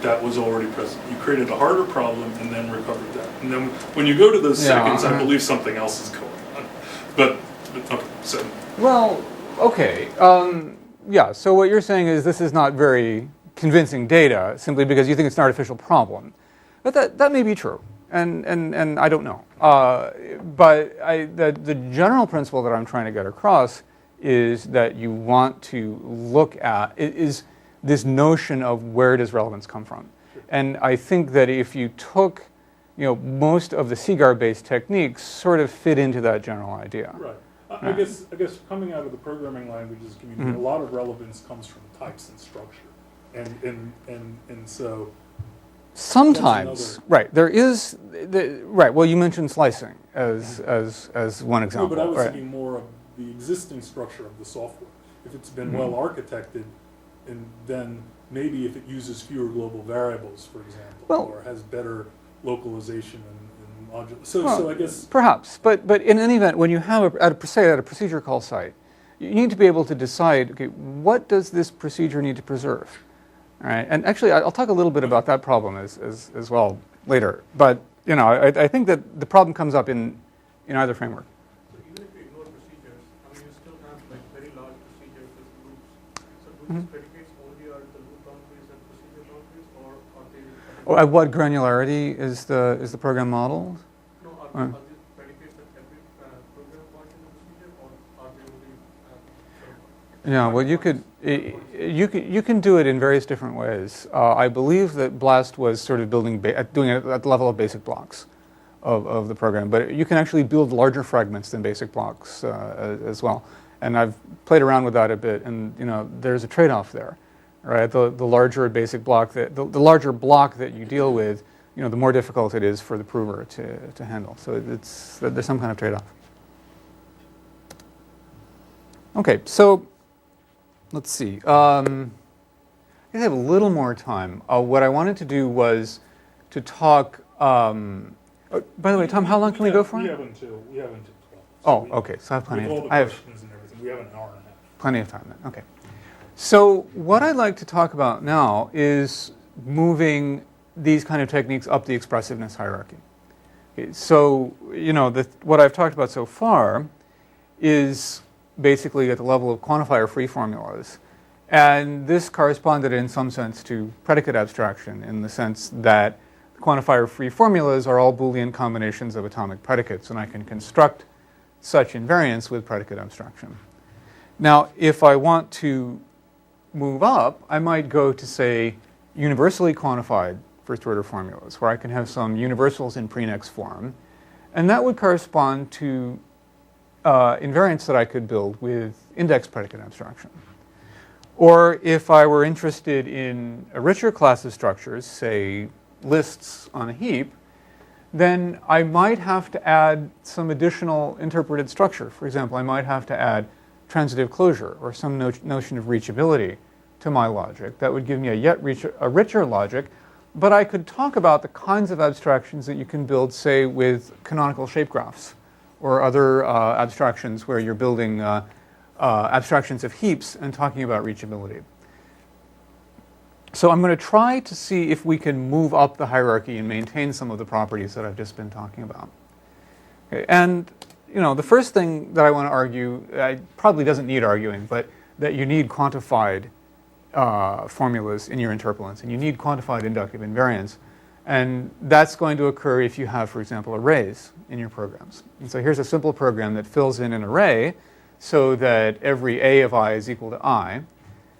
that was already present. You created a harder problem and then recovered that. And then when you go to those seconds, I believe something else is going on. But okay, so. Well, okay. Yeah, so what you're saying is this is not very convincing data simply because you think it's an artificial problem. But that may be true, and I don't know. But the general principle that I'm trying to get across is that you want to look at is this notion of where does relevance come from. And I think that if you took, most of the CGAR-based techniques sort of fit into that general idea. Right. I guess coming out of the programming languages community, a lot of relevance comes from types and structure, and so. Sometimes, right? There is right. Well, you mentioned slicing as one example. No, but I was right? thinking more of the existing structure of the software. If it's been well architected, and then maybe if it uses fewer global variables, for example, or has better localization and modular. So I guess perhaps, but in any event, when you have at a procedure call site, you need to be able to decide, okay, what does this procedure need to preserve? All right, and actually, I'll talk a little bit about that problem as well later. But I think that the problem comes up in either framework. So even if you ignore procedures, you still have very large procedures with loops. So do these predicates only are the loop boundaries and procedure boundaries, or are they? At what granularity is the program modeled? No, are these predicates at every program point in the procedure, or are they only? Yeah, well, you can do it in various different ways. I believe that Blast was sort of doing it at the level of basic blocks of the program, but you can actually build larger fragments than basic blocks as well. And I've played around with that a bit, and there's a trade-off there, right? The larger a basic block the larger block that you deal with, the more difficult it is for the prover to handle. So there's some kind of trade-off. Okay, so. Let's see. I have a little more time. What I wanted to do was to talk. By the way, Tom, how long can we go for? We have until 12. Okay. So I have plenty. With all the I have questions and everything, we have an hour and a half. plenty of time then. Okay. So what I'd like to talk about now is moving these kind of techniques up the expressiveness hierarchy. Okay, so what I've talked about so far is basically at the level of quantifier-free formulas. And this corresponded in some sense to predicate abstraction in the sense that quantifier-free formulas are all Boolean combinations of atomic predicates, and I can construct such invariance with predicate abstraction. Now, if I want to move up, I might go to, say, universally quantified first-order formulas, where I can have some universals in prenex form, and that would correspond to invariance that I could build with index predicate abstraction. Or if I were interested in a richer class of structures, say lists on a heap, then I might have to add some additional interpreted structure. For example, I might have to add transitive closure or some notion of reachability to my logic. That would give me a richer logic, but I could talk about the kinds of abstractions that you can build, say, with canonical shape graphs, or other abstractions where you're building abstractions of heaps and talking about reachability. So I'm going to try to see if we can move up the hierarchy and maintain some of the properties that I've just been talking about. Okay, and the first thing that I want to argue, probably doesn't need arguing, but that you need quantified formulas in your interpolants, and you need quantified inductive invariance. And that's going to occur if you have, for example, arrays in your programs. And so here's a simple program that fills in an array so that every a of I is equal to I.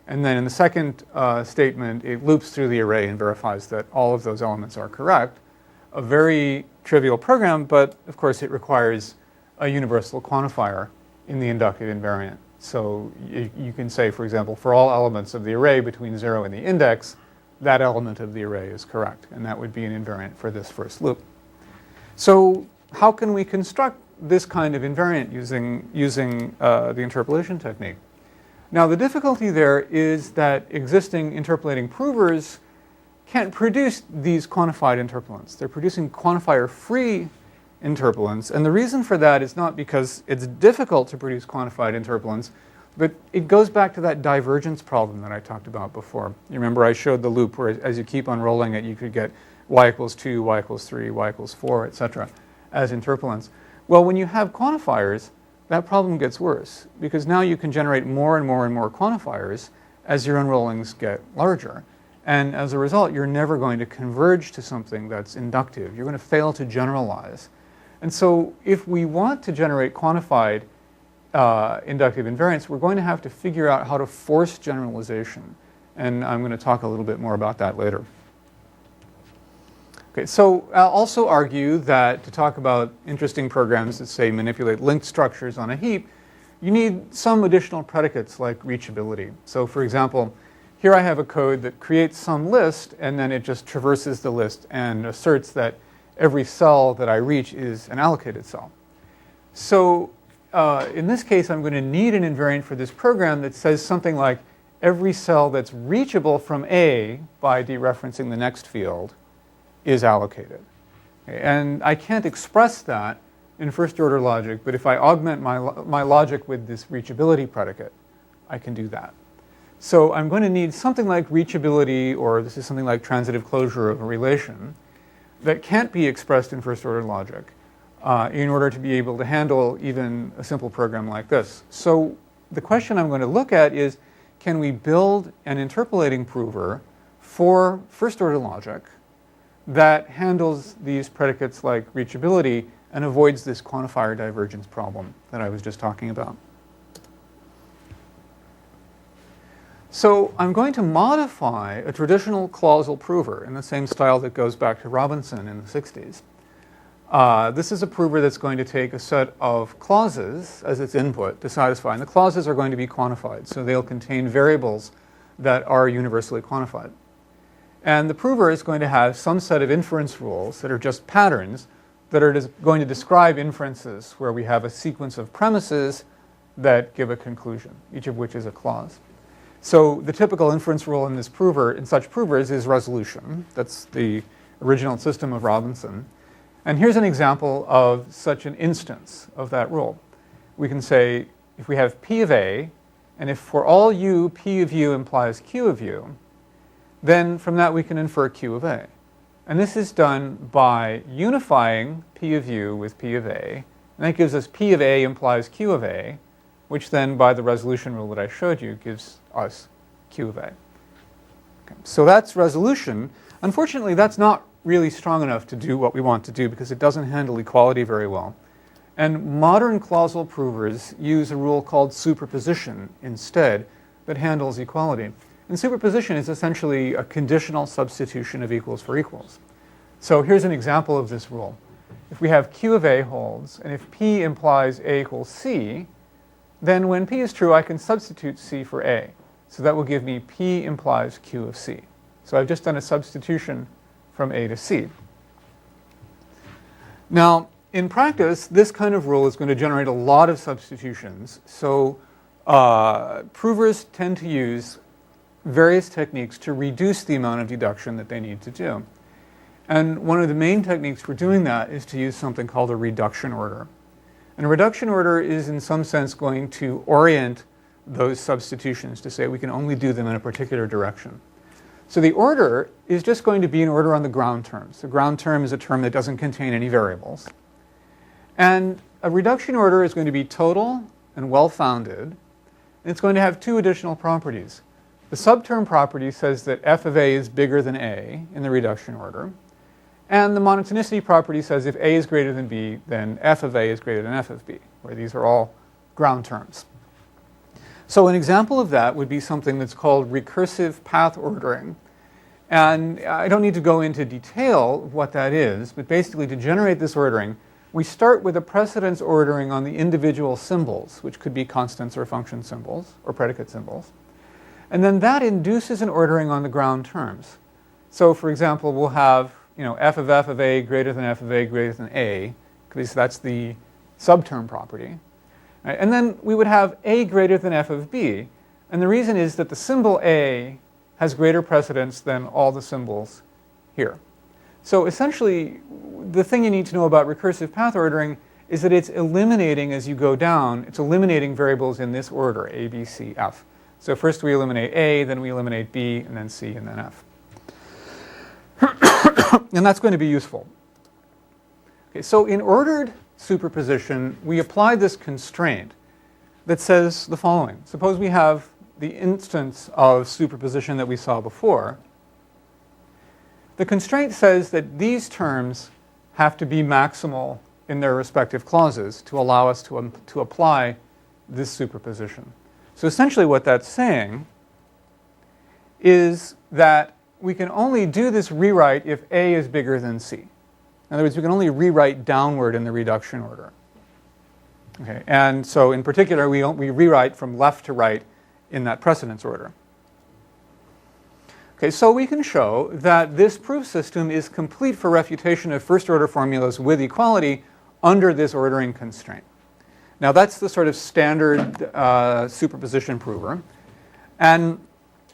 And then in the second statement, it loops through the array and verifies that all of those elements are correct. A very trivial program, but of course it requires a universal quantifier in the inductive invariant. So you can say, for example, for all elements of the array between 0 and the index, that element of the array is correct. And that would be an invariant for this first loop. So how can we construct this kind of invariant using the interpolation technique? Now, the difficulty there is that existing interpolating provers can't produce these quantified interpolants. They're producing quantifier-free interpolants. And the reason for that is not because it's difficult to produce quantified interpolants, but it goes back to that divergence problem that I talked about before. You remember I showed the loop where as you keep unrolling it, you could get y equals 2, y equals 3, y equals 4, etc. as interpolants. Well, when you have quantifiers, that problem gets worse because now you can generate more and more and more quantifiers as your unrollings get larger. And as a result, you're never going to converge to something that's inductive. You're going to fail to generalize. And so if we want to generate quantified inductive invariants, we're going to have to figure out how to force generalization. And I'm going to talk a little bit more about that later. Okay, so I'll also argue that to talk about interesting programs that, say, manipulate linked structures on a heap, you need some additional predicates like reachability. So for example, here I have a code that creates some list, and then it just traverses the list and asserts that every cell that I reach is an allocated cell. So in this case, I'm going to need an invariant for this program that says something like every cell that's reachable from A by dereferencing the next field is allocated. Okay, and I can't express that in first-order logic, but if I augment my logic with this reachability predicate, I can do that. So I'm going to need something like reachability, or this is something like transitive closure of a relation, that can't be expressed in first-order logic in order to be able to handle even a simple program like this. So the question I'm going to look at is, can we build an interpolating prover for first-order logic that handles these predicates like reachability and avoids this quantifier divergence problem that I was just talking about? So I'm going to modify a traditional clausal prover in the same style that goes back to Robinson in the 60s. This is a prover that's going to take a set of clauses as its input to satisfy. And the clauses are going to be quantified, so they'll contain variables that are universally quantified. And the prover is going to have some set of inference rules that are just patterns that are going to describe inferences where we have a sequence of premises that give a conclusion, each of which is a clause. So the typical inference rule in this prover, in such provers, is resolution. That's the original system of Robinson. And here's an example of such an instance of that rule. We can say, if we have P of A, and if for all u, P of u implies Q of u, then from that we can infer Q of A. And this is done by unifying P of u with P of A. And that gives us P of A implies Q of A, which then, by the resolution rule that I showed you, gives us Q of A. Okay. So that's resolution. Unfortunately, that's not really strong enough to do what we want to do because it doesn't handle equality very well. And modern clausal provers use a rule called superposition instead that handles equality. And superposition is essentially a conditional substitution of equals for equals. So here's an example of this rule. If we have Q of A holds, and if P implies A equals C, then when P is true, I can substitute C for A. So that will give me P implies Q of C. So I've just done a substitution from A to C. Now, in practice, this kind of rule is going to generate a lot of substitutions. So provers tend to use various techniques to reduce the amount of deduction that they need to do. And one of the main techniques for doing that is to use something called a reduction order. And a reduction order is in some sense going to orient those substitutions to say we can only do them in a particular direction. So the order is just going to be an order on the ground terms. The ground term is a term that doesn't contain any variables. And a reduction order is going to be total and well-founded. And it's going to have two additional properties. The subterm property says that f of A is bigger than A in the reduction order. And the monotonicity property says if A is greater than B, then f of A is greater than f of B, where these are all ground terms. So an example of that would be something that's called recursive path ordering. And I don't need to go into detail of what that is, but basically to generate this ordering, we start with a precedence ordering on the individual symbols, which could be constants or function symbols or predicate symbols. And then that induces an ordering on the ground terms. So for example, we'll have f of a greater than f of a greater than a, because that's the subterm property. Right? And then we would have a greater than f of b. And the reason is that the symbol a has greater precedence than all the symbols here. So essentially, the thing you need to know about recursive path ordering is that it's eliminating, as you go down, it's eliminating variables in this order, a, b, c, f. So first we eliminate a, then we eliminate b, and then c, and then f. And that's going to be useful. Okay, so in ordered superposition, we apply this constraint that says the following. Suppose we have the instance of superposition that we saw before. The constraint says that these terms have to be maximal in their respective clauses to allow us to apply this superposition. So essentially what that's saying is that we can only do this rewrite if A is bigger than C. In other words, we can only rewrite downward in the reduction order. Okay, and so in particular, we rewrite from left to right in that precedence order. Okay, so we can show that this proof system is complete for refutation of first-order formulas with equality under this ordering constraint. Now that's the sort of standard superposition prover. And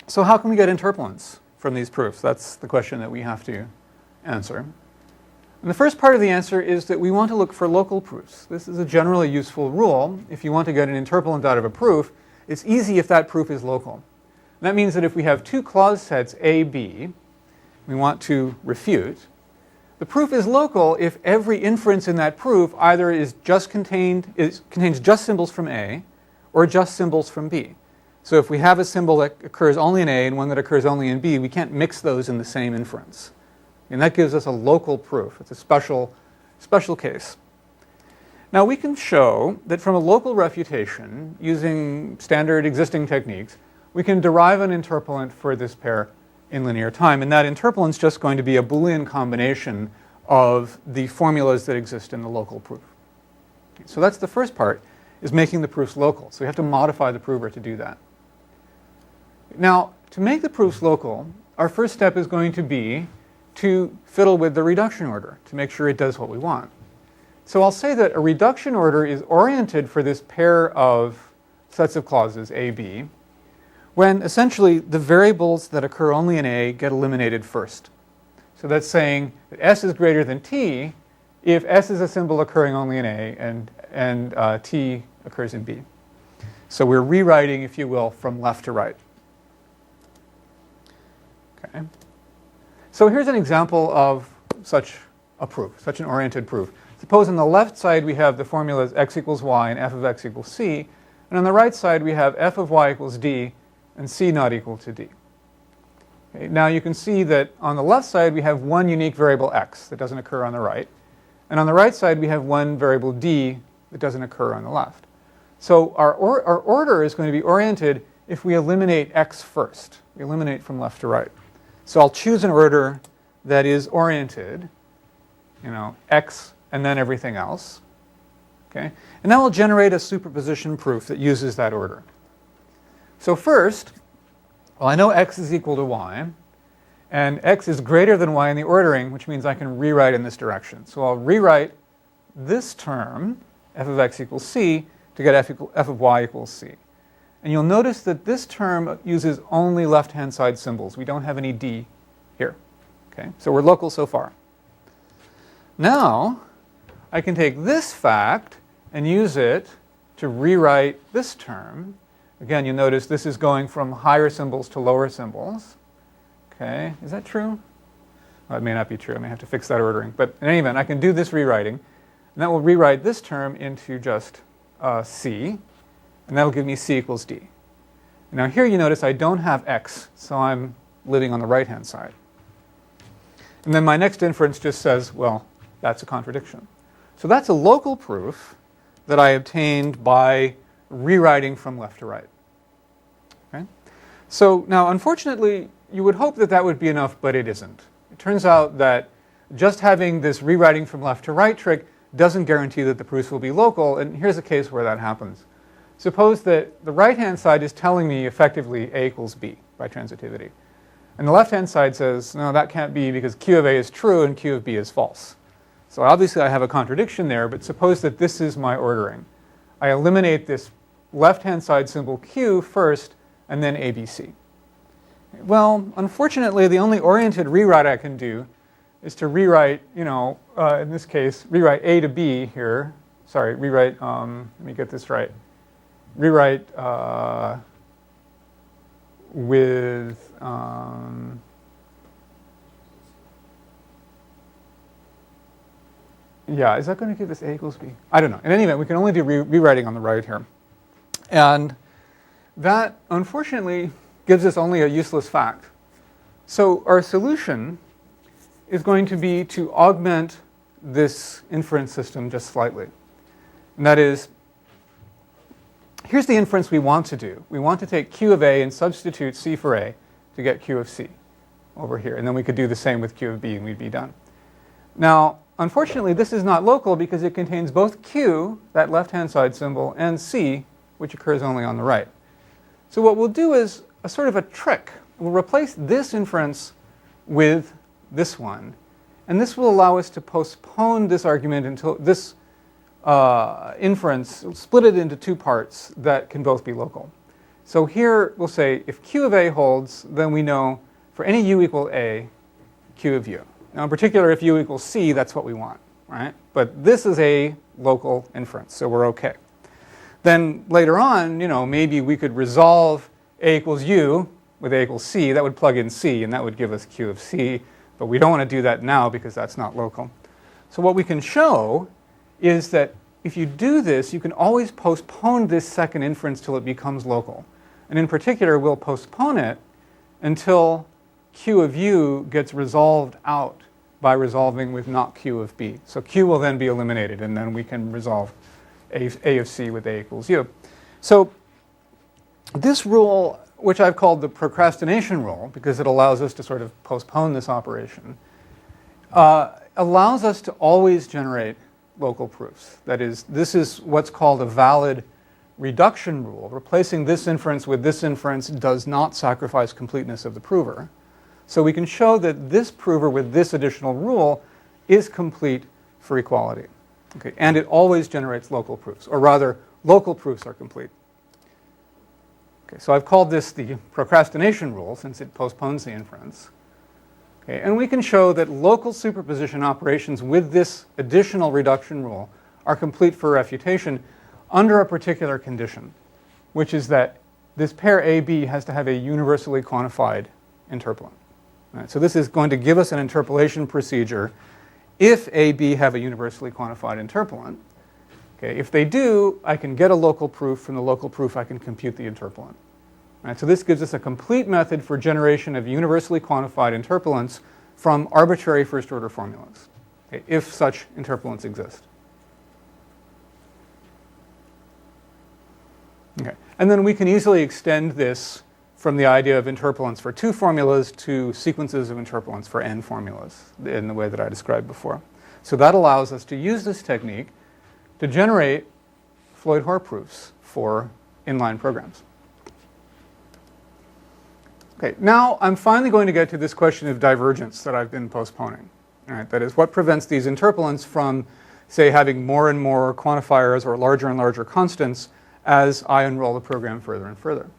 so how can we get interpolants from these proofs? That's the question that we have to answer. And the first part of the answer is that we want to look for local proofs. This is a generally useful rule. If you want to get an interpolant out of a proof, it's easy if that proof is local. And that means that if we have two clause sets A, B, we want to refute, the proof is local if every inference in that proof either contains just symbols from A or just symbols from B. So if we have a symbol that occurs only in A and one that occurs only in B, we can't mix those in the same inference. And that gives us a local proof. It's a special case. Now we can show that from a local refutation, using standard existing techniques, we can derive an interpolant for this pair in linear time. And that interpolant is just going to be a Boolean combination of the formulas that exist in the local proof. So that's the first part, is making the proofs local. So we have to modify the prover to do that. Now, to make the proofs local, our first step is going to be to fiddle with the reduction order to make sure it does what we want. So I'll say that a reduction order is oriented for this pair of sets of clauses, A, B, when essentially the variables that occur only in A get eliminated first. So that's saying that S is greater than T if S is a symbol occurring only in A and T occurs in B. So we're rewriting, if you will, from left to right. Okay. So here's an example of such a proof, such an oriented proof. Suppose on the left side we have the formulas x equals y and f of x equals c, and on the right side we have f of y equals d and c not equal to d. Okay, now you can see that on the left side we have one unique variable x that doesn't occur on the right, and on the right side we have one variable d that doesn't occur on the left. So our order is going to be oriented if we eliminate x first. We eliminate from left to right. So I'll choose an order that is oriented, x and then everything else. Okay? And that will generate a superposition proof that uses that order. So first, well, I know x is equal to y, and x is greater than y in the ordering, which means I can rewrite in this direction. So I'll rewrite this term, f of x equals c, to get f of y equals c. And you'll notice that this term uses only left-hand side symbols. We don't have any d here. Okay? So we're local so far. Now, I can take this fact and use it to rewrite this term. Again, you'll notice this is going from higher symbols to lower symbols. Okay, is that true? Well, it may not be true. I may have to fix that ordering. But in any event, I can do this rewriting. And that will rewrite this term into just c. And that'll give me c equals d. Now here you notice I don't have x, so I'm living on the right-hand side. And then my next inference just says, well, that's a contradiction. So that's a local proof that I obtained by rewriting from left to right. So now, unfortunately, you would hope that that would be enough, but it isn't. It turns out that just having this rewriting from left to right trick doesn't guarantee that the proofs will be local, and here's a case where that happens. Suppose that the right-hand side is telling me effectively A equals B by transitivity. And the left-hand side says, no, that can't be because Q of A is true and Q of B is false. So obviously I have a contradiction there, but suppose that this is my ordering. I eliminate this left-hand side symbol Q first, and then ABC. Well, unfortunately, the only oriented rewrite I can do is to rewrite, in this case, rewrite A to B here. Sorry, rewrite, let me get this right. Rewrite with, yeah, is that going to give us A equals B? I don't know. In any event, we can only do rewriting on the right here. And that, unfortunately, gives us only a useless fact. So our solution is going to be to augment this inference system just slightly. And that is, here's the inference we want to do. We want to take Q of A and substitute C for A to get Q of C over here. And then we could do the same with Q of B and we'd be done. Now, unfortunately, this is not local because it contains both Q, that left-hand side symbol, and C, which occurs only on the right. So what we'll do is a sort of a trick. We'll replace this inference with this one. And this will allow us to postpone this argument until this inference, split it into two parts that can both be local. So here we'll say if Q of A holds, then we know for any U equal A, Q of U. Now in particular, if U equals C, that's what we want, right? But this is a local inference, so we're okay. Then later on, maybe we could resolve A equals U with A equals C. That would plug in C, and that would give us Q of C. But we don't want to do that now because that's not local. So what we can show is that if you do this, you can always postpone this second inference till it becomes local. And in particular, we'll postpone it until Q of U gets resolved out by resolving with not Q of B. So Q will then be eliminated, and then we can resolve A of C with A equals U. So this rule, which I've called the procrastination rule, because it allows us to sort of postpone this operation, allows us to always generate local proofs. That is, this is what's called a valid reduction rule. Replacing this inference with this inference does not sacrifice completeness of the prover. So we can show that this prover with this additional rule is complete for equality. Okay, and it always generates local proofs, or rather, local proofs are complete. Okay, so I've called this the procrastination rule since it postpones the inference. Okay, and we can show that local superposition operations with this additional reduction rule are complete for refutation under a particular condition, which is that this pair AB has to have a universally quantified interpolant. Right, so this is going to give us an interpolation procedure if AB have a universally quantified interpolant. Okay, if they do, I can get a local proof. From the local proof, I can compute the interpolant. Right, so this gives us a complete method for generation of universally quantified interpolants from arbitrary first-order formulas, okay, if such interpolants exist. Okay, and then we can easily extend this from the idea of interpolants for two formulas to sequences of interpolants for n formulas in the way that I described before. So that allows us to use this technique to generate Floyd-Hoare proofs for inline programs. Okay, now I'm finally going to get to this question of divergence that I've been postponing. All right, that is, what prevents these interpolants from, say, having more and more quantifiers or larger and larger constants as I unroll the program further and further.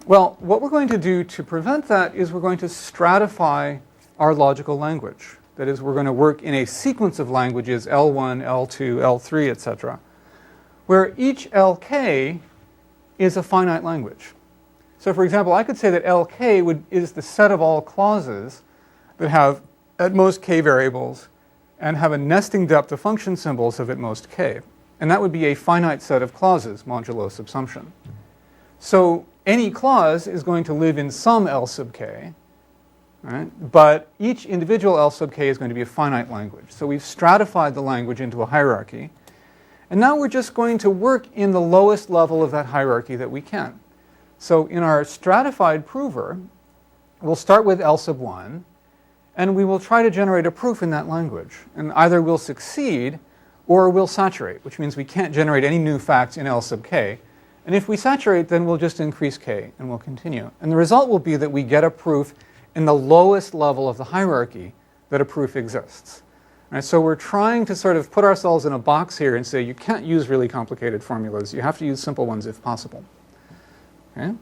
Well, what we're going to do to prevent that is we're going to stratify our logical language. That is, we're going to work in a sequence of languages, L1, L2, L3, etc., where each LK is a finite language. So for example, I could say that LK is the set of all clauses that have at most k variables and have a nesting depth of function symbols of at most k. And that would be a finite set of clauses, modulo subsumption. So any clause is going to live in some L sub k, right? But each individual L sub k is going to be a finite language. So we've stratified the language into a hierarchy. And now we're just going to work in the lowest level of that hierarchy that we can. So in our stratified prover, we'll start with L sub 1, and we will try to generate a proof in that language. And either we'll succeed or we'll saturate, which means we can't generate any new facts in L sub k. And if we saturate, then we'll just increase k, and we'll continue. And the result will be that we get a proof in the lowest level of the hierarchy that a proof exists. Right, so we're trying to sort of put ourselves in a box here and say you can't use really complicated formulas. You have to use simple ones if possible. Okay?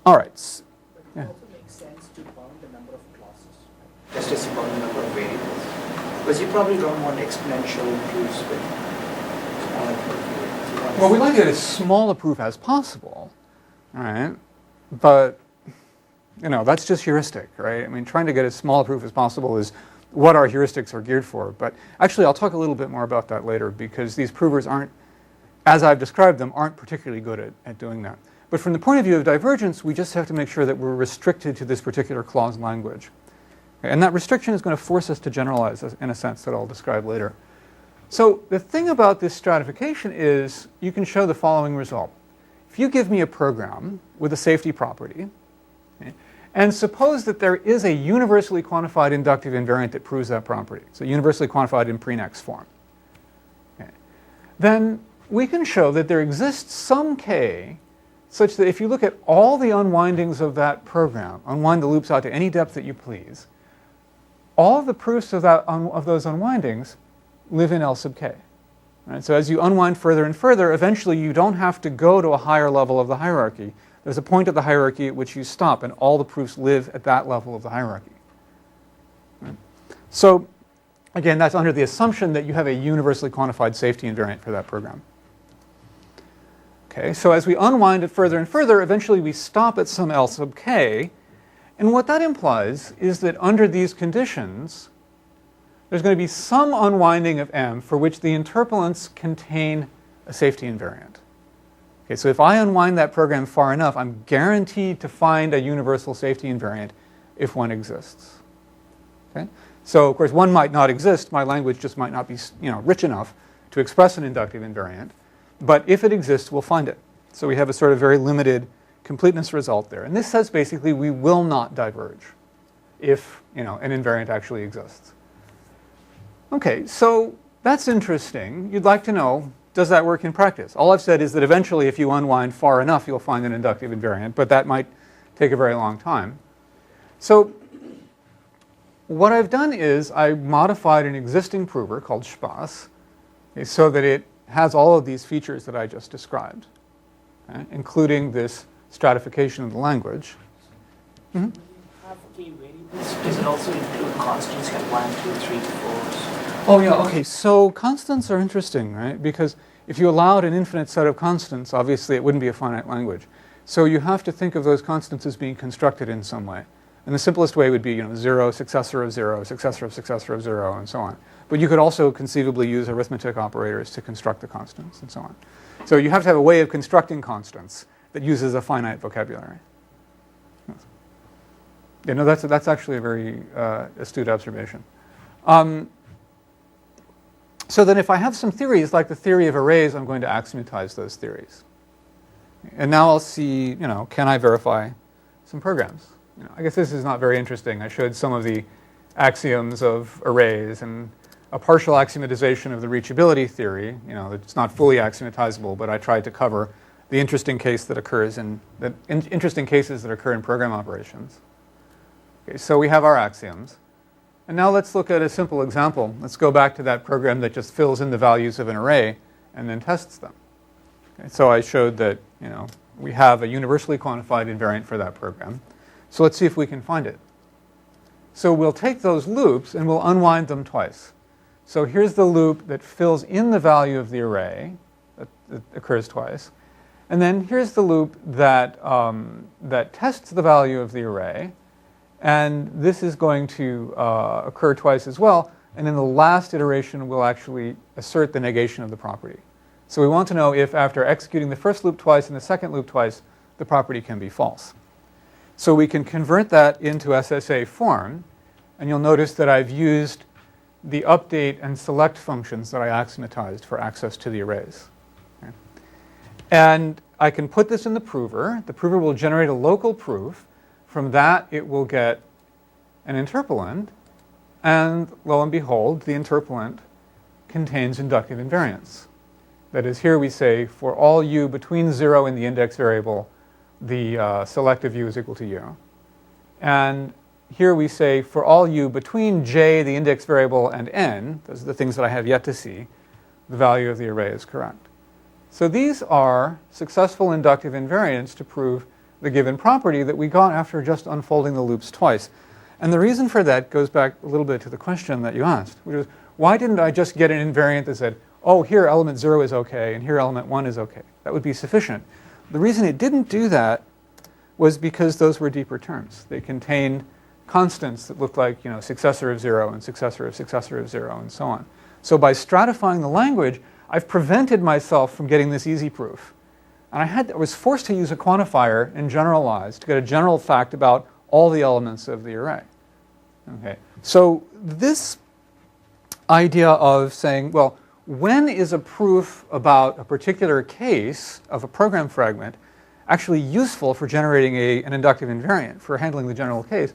All right. But it also makes sense to bound the number of clauses, just as you bound the number of variables. Because you probably don't want exponential proofs with smaller proof. Well, we like to get as small a proof as possible, all right? But, you know, that's just heuristic, right? I mean, trying to get as small a proof as possible is what our heuristics are geared for. But actually, I'll talk a little bit more about that later, because these provers aren't, as I've described them, aren't particularly good at doing that. But from the point of view of divergence, we just have to make sure that we're restricted to this particular clause language. And that restriction is going to force us to generalize in a sense that I'll describe later. So the thing about this stratification is you can show the following result. If you give me a program with a safety property, okay, and suppose that there is a universally quantified inductive invariant that proves that property, so universally quantified in pre-next form, okay, then we can show that there exists some k such that if you look at all the unwindings of that program, unwind the loops out to any depth that you please, all of the proofs of those unwindings live in L sub k. Right? So as you unwind further and further, eventually you don't have to go to a higher level of the hierarchy. There's a point of the hierarchy at which you stop, and all the proofs live at that level of the hierarchy. Right? So again, that's under the assumption that you have a universally quantified safety invariant for that program. Okay, so as we unwind it further and further, eventually we stop at some L sub k. And what that implies is that under these conditions, there's going to be some unwinding of M for which the interpolants contain a safety invariant. Okay, so if I unwind that program far enough, I'm guaranteed to find a universal safety invariant if one exists. Okay? So, of course, one might not exist. My language just might not be, rich enough to express an inductive invariant. But if it exists, we'll find it. So we have a sort of very limited completeness result there. And this says basically we will not diverge if an invariant actually exists. Okay, so that's interesting. You'd like to know, does that work in practice? All I've said is that eventually if you unwind far enough, you'll find an inductive invariant, but that might take a very long time. So what I've done is I modified an existing prover called Spaß, okay, so that it has all of these features that I just described, okay, including this stratification of the language. Mm-hmm. Have k variables. Does it also include constants like 1, 2, 3, 4? Oh yeah, okay, so constants are interesting, right? Because if you allowed an infinite set of constants, obviously it wouldn't be a finite language. So you have to think of those constants as being constructed in some way. And the simplest way would be, 0, successor of 0, successor of successor of 0, and so on. But you could also conceivably use arithmetic operators to construct the constants, and so on. So you have to have a way of constructing constants that uses a finite vocabulary. Yeah, no, that's actually a very astute observation. So then if I have some theories, like the theory of arrays, I'm going to axiomatize those theories. And now I'll see, can I verify some programs? I guess this is not very interesting. I showed some of the axioms of arrays and a partial axiomatization of the reachability theory. It's not fully axiomatizable, but I tried to cover the interesting case that occurs interesting cases that occur in program operations. Okay, so we have our axioms. And now let's look at a simple example. Let's go back to that program that just fills in the values of an array and then tests them. Okay, so I showed that, we have a universally quantified invariant for that program. So let's see if we can find it. So we'll take those loops and we'll unwind them twice. So here's the loop that fills in the value of the array, that occurs twice. And then here's the loop that, that tests the value of the array. And this is going to occur twice as well. And in the last iteration, we'll actually assert the negation of the property. So we want to know if after executing the first loop twice and the second loop twice, the property can be false. So we can convert that into SSA form. And you'll notice that I've used the update and select functions that I axiomatized for access to the arrays. Okay. And I can put this in the prover. The prover will generate a local proof. From that, it will get an interpolant. And lo and behold, the interpolant contains inductive invariance. That is, here we say for all u between 0 and the index variable, the selective u is equal to u. And here we say for all u between j, the index variable, and n, those are the things that I have yet to see, the value of the array is correct. So these are successful inductive invariants to prove the given property that we got after just unfolding the loops twice. And the reason for that goes back a little bit to the question that you asked, which is, why didn't I just get an invariant that said, oh, here element 0 is okay, and here element 1 is okay? That would be sufficient. The reason it didn't do that was because those were deeper terms. They contained constants that looked like, successor of 0 and successor of 0 and so on. So by stratifying the language, I've prevented myself from getting this easy proof. And I was forced to use a quantifier and generalize to get a general fact about all the elements of the array. Okay. So this idea of saying, well, when is a proof about a particular case of a program fragment actually useful for generating an inductive invariant, for handling the general case?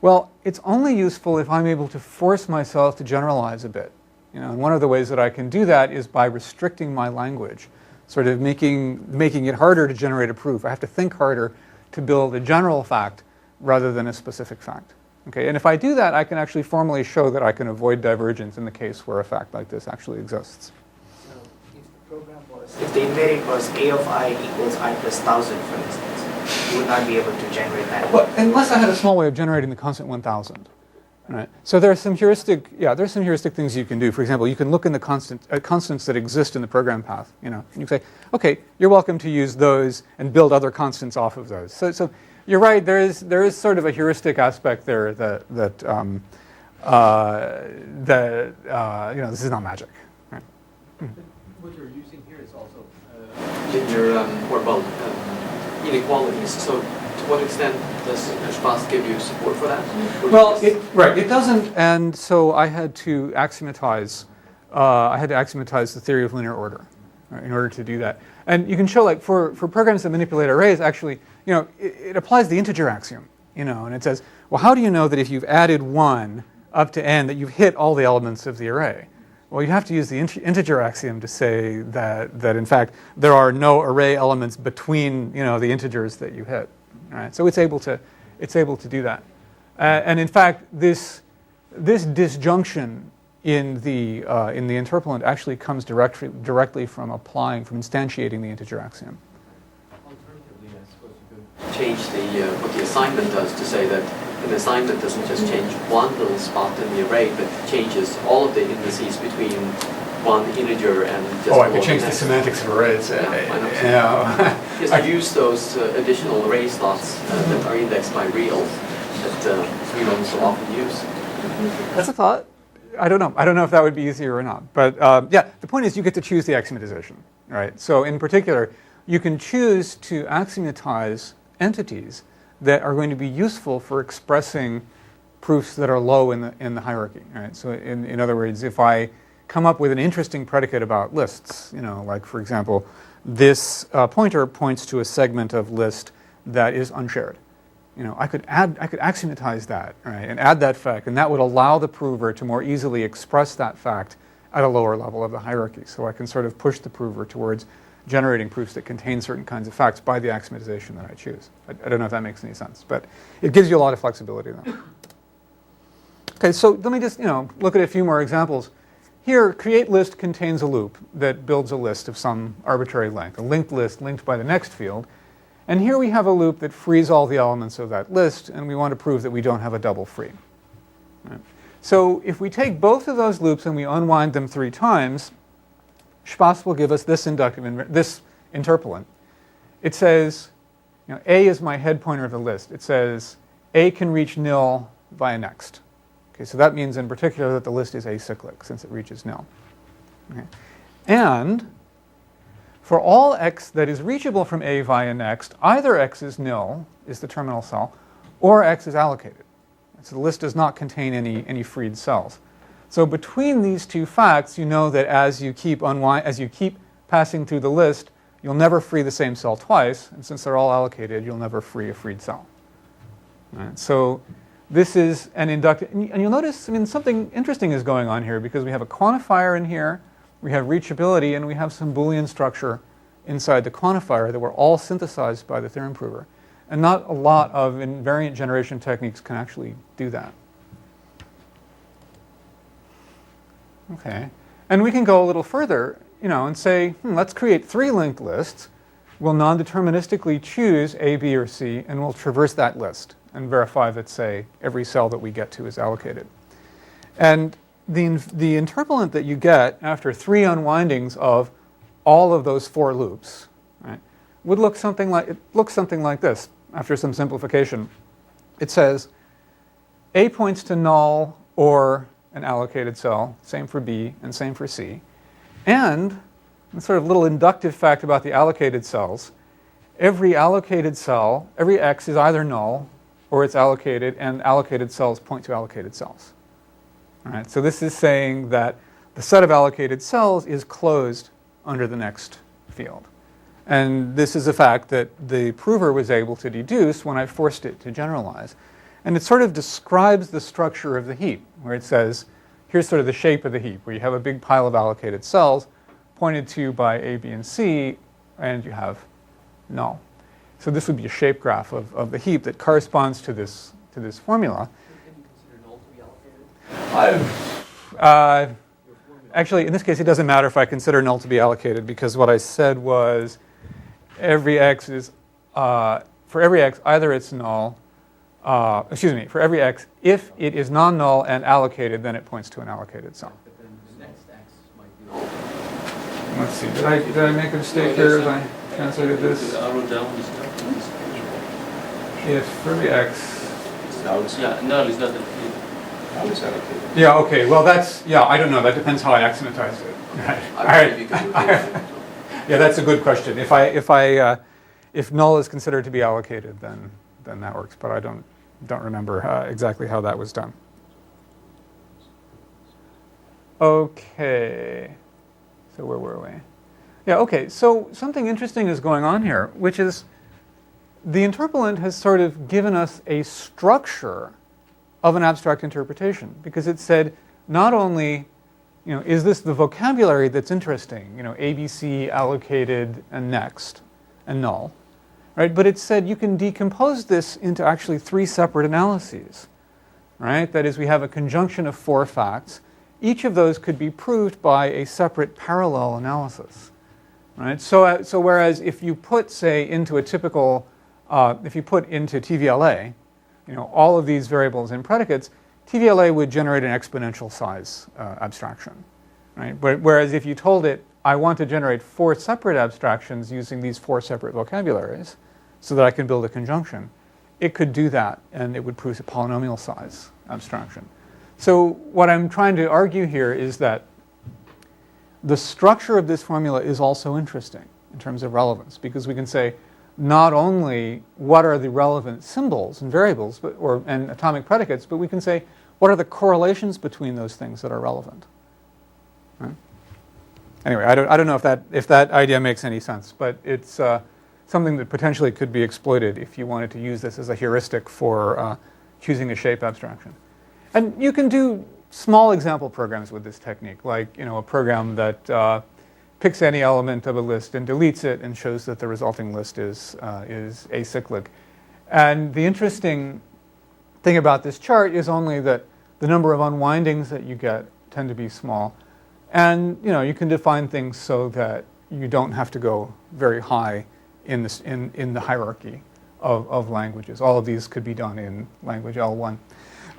Well, it's only useful if I'm able to force myself to generalize a bit. And one of the ways that I can do that is by restricting my language, sort of making it harder to generate a proof. I have to think harder to build a general fact rather than a specific fact. Okay, and if I do that, I can actually formally show that I can avoid divergence in the case where a fact like this actually exists. So if the invariant was a of I equals I plus 1000, for instance, you would not be able to generate that. Well, unless I had a small way of generating the constant 1000. Right. So there's some heuristic things you can do. For example, you can look in the constants that exist in the program path. And you say, okay, you're welcome to use those and build other constants off of those. So you're right. There is sort of a heuristic aspect there that this is not magic. Right. What you're using here is also linear inequalities. So to what extent does Spaß give you support for that? Well, it doesn't, and so I had to axiomatize. The theory of linear order, right, in order to do that. And you can show, like, for programs that manipulate arrays, actually, it applies the integer axiom, and it says, well, how do you know that if you've added 1 up to n that you've hit all the elements of the array? Well, you have to use the integer axiom to say that in fact there are no array elements between the integers that you hit. All right, so it's able to do that, and in fact this disjunction in the interpolant actually comes directly from instantiating the integer axiom. Alternatively, I suppose you could change what the assignment does to say that an assignment doesn't just change one little spot in the array, but changes all of the indices between one integer and just I could change the semantics of arrays. Just use those additional array slots that are indexed by real that we don't so often use. That's a thought. I don't know if that would be easier or not. But the point is you get to choose the axiomatization, right? So in particular, you can choose to axiomatize entities that are going to be useful for expressing proofs that are low in the hierarchy, right? So in other words, if I come up with an interesting predicate about lists, like for example, this pointer points to a segment of list that is unshared. I could axiomatize that, right, and add that fact, and that would allow the prover to more easily express that fact at a lower level of the hierarchy. So I can sort of push the prover towards generating proofs that contain certain kinds of facts by the axiomatization that I choose. I don't know if that makes any sense, but it gives you a lot of flexibility then. Okay, so let me just look at a few more examples. Here, create list contains a loop that builds a list of some arbitrary length, a linked list linked by the next field. And here we have a loop that frees all the elements of that list, and we want to prove that we don't have a double free. Right. So if we take both of those loops and we unwind them 3 times, Spaß will give us this interpolant. It says, A is my head pointer of the list. It says A can reach nil via next. Okay, so that means in particular that the list is acyclic since it reaches nil. Okay. And for all x that is reachable from A via next, either x is nil, is the terminal cell, or x is allocated. So the list does not contain any freed cells. So between these two facts, you know that as you keep passing through the list, you'll never free the same cell twice, and since they're all allocated, you'll never free a freed cell. Right? So this is an inductive, and you'll notice, I mean, something interesting is going on here because we have a quantifier in here, we have reachability, and we have some Boolean structure inside the quantifier that were all synthesized by the theorem prover. And not a lot of invariant generation techniques can actually do that. Okay. And we can go a little further, and say, let's create 3 linked lists. We'll non-deterministically choose A, B, or C, and we'll traverse that list and verify that, say, every cell that we get to is allocated. And the interpolant that you get after 3 unwindings of all of those 4 loops, right, would look something like this after some simplification. It says A points to null or an allocated cell, same for B and same for C. And a sort of little inductive fact about the allocated cells, every allocated cell, every X is either null or it's allocated, and allocated cells point to allocated cells. All right, so this is saying that the set of allocated cells is closed under the next field. And this is a fact that the prover was able to deduce when I forced it to generalize. And it sort of describes the structure of the heap, where it says, here's sort of the shape of the heap, where you have a big pile of allocated cells pointed to by A, B, and C, and you have null. So this would be a shape graph of the heap that corresponds to this formula. Can you consider null to be allocated? Actually, in this case, it doesn't matter if I consider null to be allocated, because what I said was every X is, for every X, either it's null, for every X, if it is non-null and allocated, then it points to an allocated cell. But then the next X might be null. Let's see, did I make a mistake here as I translated this? Arrow down is not. If for every X, Now it's null is not. allocated. yeah, okay, well that's, I don't know, that depends how I axiomatized it. Right. All right. Yeah, that's a good question. If null is considered to be allocated, then that works, but I don't remember exactly how that was done. Okay, so where were we? Yeah, okay, so something interesting is going on here, which is the interpolant has sort of given us a structure of an abstract interpretation, because it said not only, is this the vocabulary that's interesting, ABC, allocated, and next, and null, right? But it said you can decompose this into actually 3 separate analyses, right? That is, we have a conjunction of 4 facts. Each of those could be proved by a separate parallel analysis, right? So whereas if you put, say, into a typical, if you put into TVLA, all of these variables and predicates, TVLA would generate an exponential size abstraction, right? But whereas if you told it, I want to generate 4 separate abstractions using these 4 separate vocabularies so that I can build a conjunction, it could do that, and it would produce a polynomial size abstraction. So what I'm trying to argue here is that the structure of this formula is also interesting in terms of relevance, because we can say not only what are the relevant symbols and variables and atomic predicates, but we can say what are the correlations between those things that are relevant. Right? Anyway, I don't know if that idea makes any sense, but it's something that potentially could be exploited if you wanted to use this as a heuristic for choosing a shape abstraction. And you can do small example programs with this technique, like a program that picks any element of a list and deletes it and shows that the resulting list is acyclic. And the interesting thing about this chart is only that the number of unwindings that you get tend to be small. And you can define things so that you don't have to go very high in the hierarchy of languages. All of these could be done in language L1.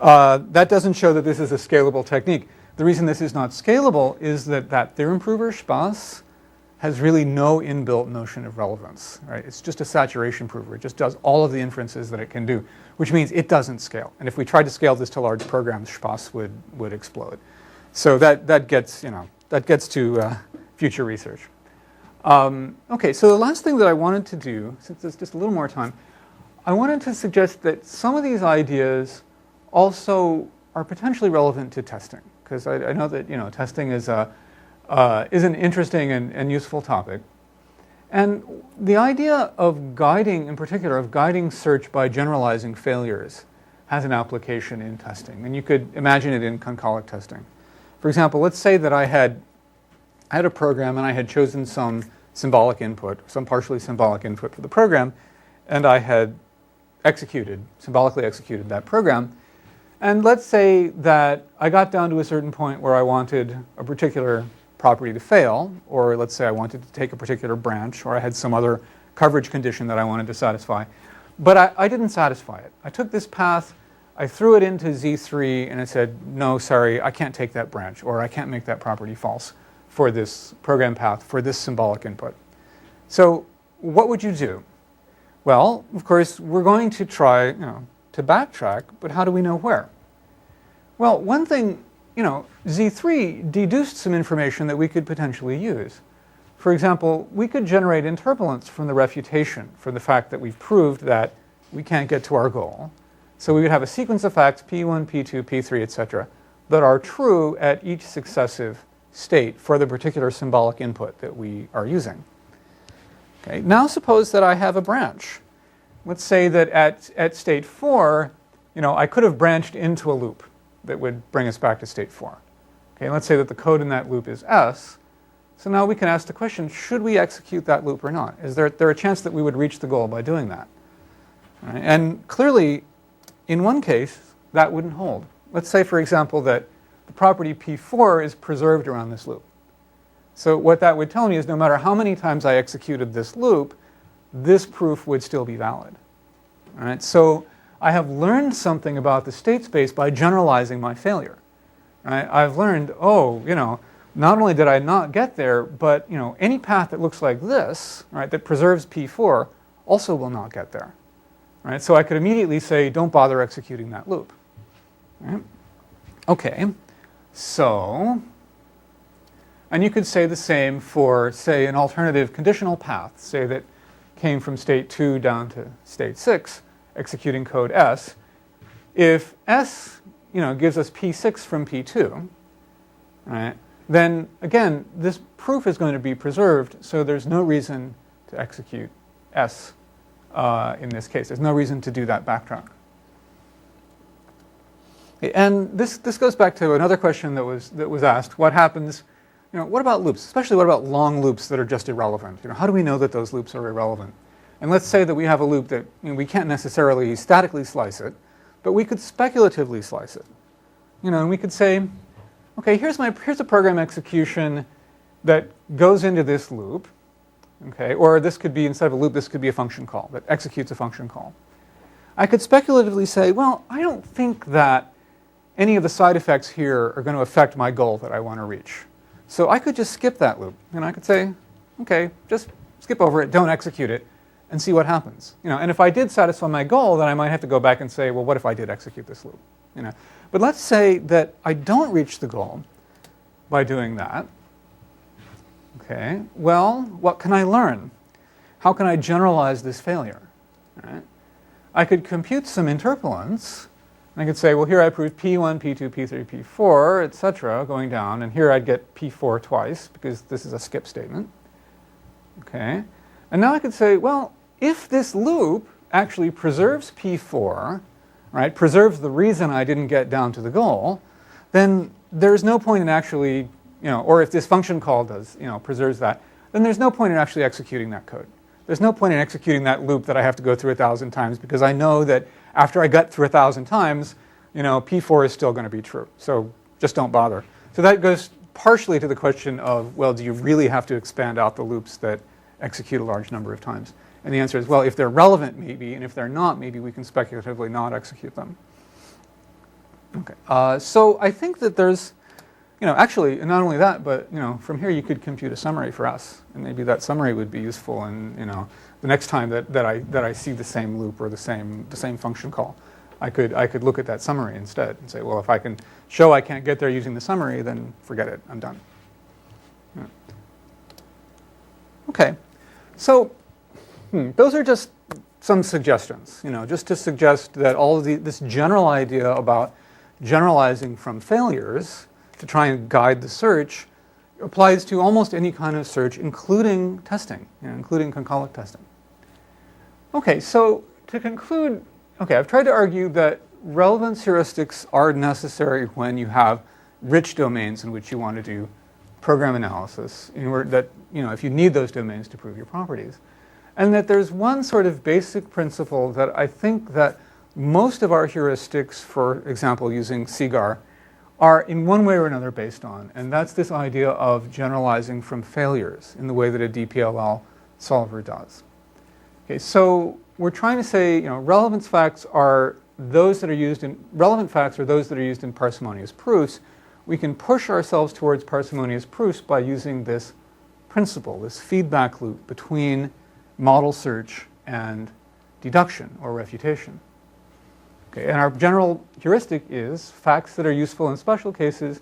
That doesn't show that this is a scalable technique. The reason this is not scalable is that theorem prover, Spaß, has really no inbuilt notion of relevance. Right? It's just a saturation prover. It just does all of the inferences that it can do, which means it doesn't scale. And if we tried to scale this to large programs, Spaß would explode. So that gets to future research. Okay, so the last thing that I wanted to do, since there's just a little more time, I wanted to suggest that some of these ideas also are potentially relevant to testing, because I know that testing is an interesting and useful topic, And the idea of guiding, in particular, of guiding search by generalizing failures has an application in testing. And you could imagine it in concolic testing. For example, let's say that I had a program and I had chosen some symbolic input, some partially symbolic input for the program, and I had symbolically executed that program. And let's say that I got down to a certain point where I wanted a particular property to fail, or let's say I wanted to take a particular branch, or I had some other coverage condition that I wanted to satisfy. But I didn't satisfy it. I took this path, I threw it into Z3, and I said, no, sorry, I can't take that branch, or I can't make that property false for this program path, for this symbolic input. So what would you do? Well, of course, we're going to try to backtrack, but how do we know where? Well, one thing, Z3 deduced some information that we could potentially use. For example, we could generate interpolants from the refutation for the fact that we've proved that we can't get to our goal. So we would have a sequence of facts, P1, P2, P3, etc., that are true at each successive state for the particular symbolic input that we are using. Okay. Now suppose that I have a branch. Let's say that at state 4, I could have branched into a loop that would bring us back to state 4. Okay, let's say that the code in that loop is S. So now we can ask the question, should we execute that loop or not? Is there a chance that we would reach the goal by doing that? Right? And clearly, in one case, that wouldn't hold. Let's say, for example, that the property P4 is preserved around this loop. So what that would tell me is no matter how many times I executed this loop, this proof would still be valid. All right? So I have learned something about the state space by generalizing my failure. Right? I've learned, not only did I not get there, but any path that looks like this, right, that preserves P4, also will not get there. Right? So I could immediately say, don't bother executing that loop. Right? Okay, so, and you could say the same for, say, an alternative conditional path, say that came from state 2 down to state 6, executing code S. If S, gives us P6 from P2, right, then again, this proof is going to be preserved, so there's no reason to execute S in this case. There's no reason to do that backtrack. And this goes back to another question that was asked. What happens, what about loops? Especially what about long loops that are just irrelevant? How do we know that those loops are irrelevant? And let's say that we have a loop that we can't necessarily statically slice it, but we could speculatively slice it. And we could say, okay, here's a program execution that goes into this loop. Okay, or this could be, instead of a loop, this could be a function call that executes a function call. I could speculatively say, well, I don't think that any of the side effects here are going to affect my goal that I want to reach. So I could just skip that loop. And I could say, okay, just skip over it, don't execute it, and see what happens. And if I did satisfy my goal, then I might have to go back and say, well, what if I did execute this loop? But let's say that I don't reach the goal by doing that. Okay, well, what can I learn? How can I generalize this failure? Right? I could compute some interpolants. And I could say, well, here I proved P1, P2, P3, P4, etc., going down. And here I'd get P4 twice, because this is a skip statement. Okay, and now I could say, well, if this loop actually preserves P4, right, preserves the reason I didn't get down to the goal, then there's no point in actually, or if this function call does, preserves that, then there's no point in actually executing that code. There's no point in executing that loop that I have to go through 1,000 times, because I know that after I got through 1,000 times, P4 is still going to be true. So just don't bother. So that goes partially to the question of, well, do you really have to expand out the loops that execute a large number of times? And the answer is, well, if they're relevant, maybe, and if they're not, maybe we can speculatively not execute them. Okay. So I think that there's, actually, not only that, but from here you could compute a summary for us, and maybe that summary would be useful. And the next time that I see the same loop or the same function call, I could look at that summary instead and say, well, if I can show I can't get there using the summary, then forget it, I'm done. Yeah. Okay, so those are just some suggestions, just to suggest that all of this general idea about generalizing from failures to try and guide the search applies to almost any kind of search, including testing, including concolic testing. Okay, so to conclude, okay, I've tried to argue that relevance heuristics are necessary when you have rich domains in which you want to do program analysis, in order that, if you need those domains to prove your properties. And that there's one sort of basic principle that I think that most of our heuristics, for example, using CGAR, are in one way or another based on, and that's this idea of generalizing from failures in the way that a DPLL solver does. Okay, so we're trying to say, relevant facts are those that are used in parsimonious proofs. We can push ourselves towards parsimonious proofs by using this principle, this feedback loop between model search and deduction or refutation. Okay, and our general heuristic is facts that are useful in special cases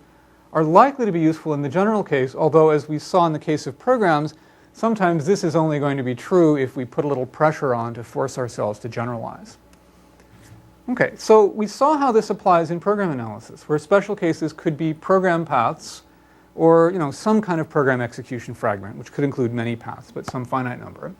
are likely to be useful in the general case, although as we saw in the case of programs, sometimes this is only going to be true if we put a little pressure on to force ourselves to generalize. Okay, so we saw how this applies in program analysis, where special cases could be program paths or some kind of program execution fragment, which could include many paths, but some finite number.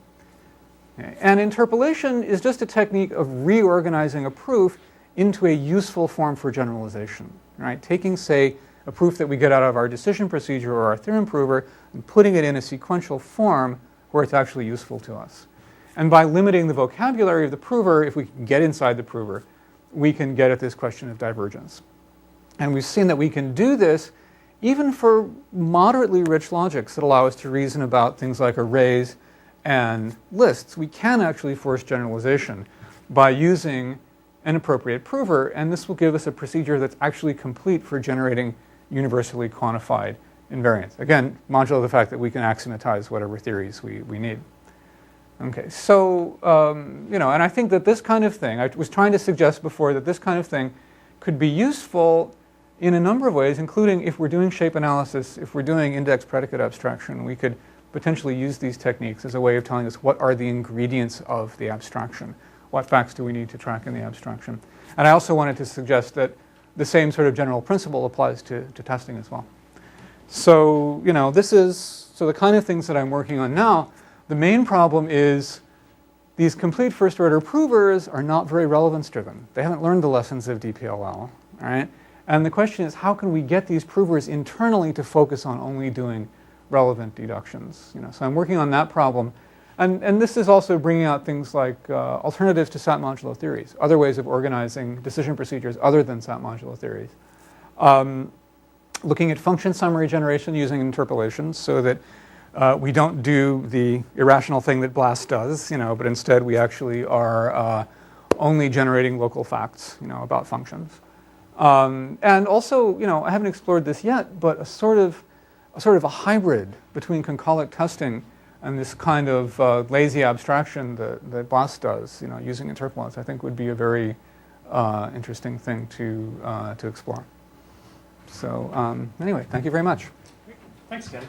Okay. And interpolation is just a technique of reorganizing a proof into a useful form for generalization. Right? Taking, say, a proof that we get out of our decision procedure or our theorem prover and putting it in a sequential form where it's actually useful to us. And by limiting the vocabulary of the prover, if we can get inside the prover, we can get at this question of divergence. And we've seen that we can do this even for moderately rich logics that allow us to reason about things like arrays and lists. We can actually force generalization by using an appropriate prover, and this will give us a procedure that's actually complete for generating universally quantified invariance. Again, modulo the fact that we can axiomatize whatever theories we need. Okay, so, and I think that this kind of thing, I was trying to suggest before that this kind of thing could be useful in a number of ways, including if we're doing shape analysis, if we're doing index predicate abstraction, we could potentially use these techniques as a way of telling us what are the ingredients of the abstraction. What facts do we need to track in the abstraction? And I also wanted to suggest that the same sort of general principle applies to testing as well. So, this is the kind of things that I'm working on now. The main problem is these complete first-order provers are not very relevance-driven. They haven't learned the lessons of DPLL, right? And the question is, how can we get these provers internally to focus on only doing relevant deductions? So I'm working on that problem. And this is also bringing out things like alternatives to SAT modulo theories, other ways of organizing decision procedures other than SAT modulo theories. Looking at function summary generation using interpolation so that we don't do the irrational thing that BLAST does, but instead we actually are only generating local facts, about functions. And also, I haven't explored this yet, but a sort of a hybrid between concolic testing and this kind of lazy abstraction that BLAST does, using interpolants, I think would be a very interesting thing to explore. So anyway, thank you very much. Thanks, Ken.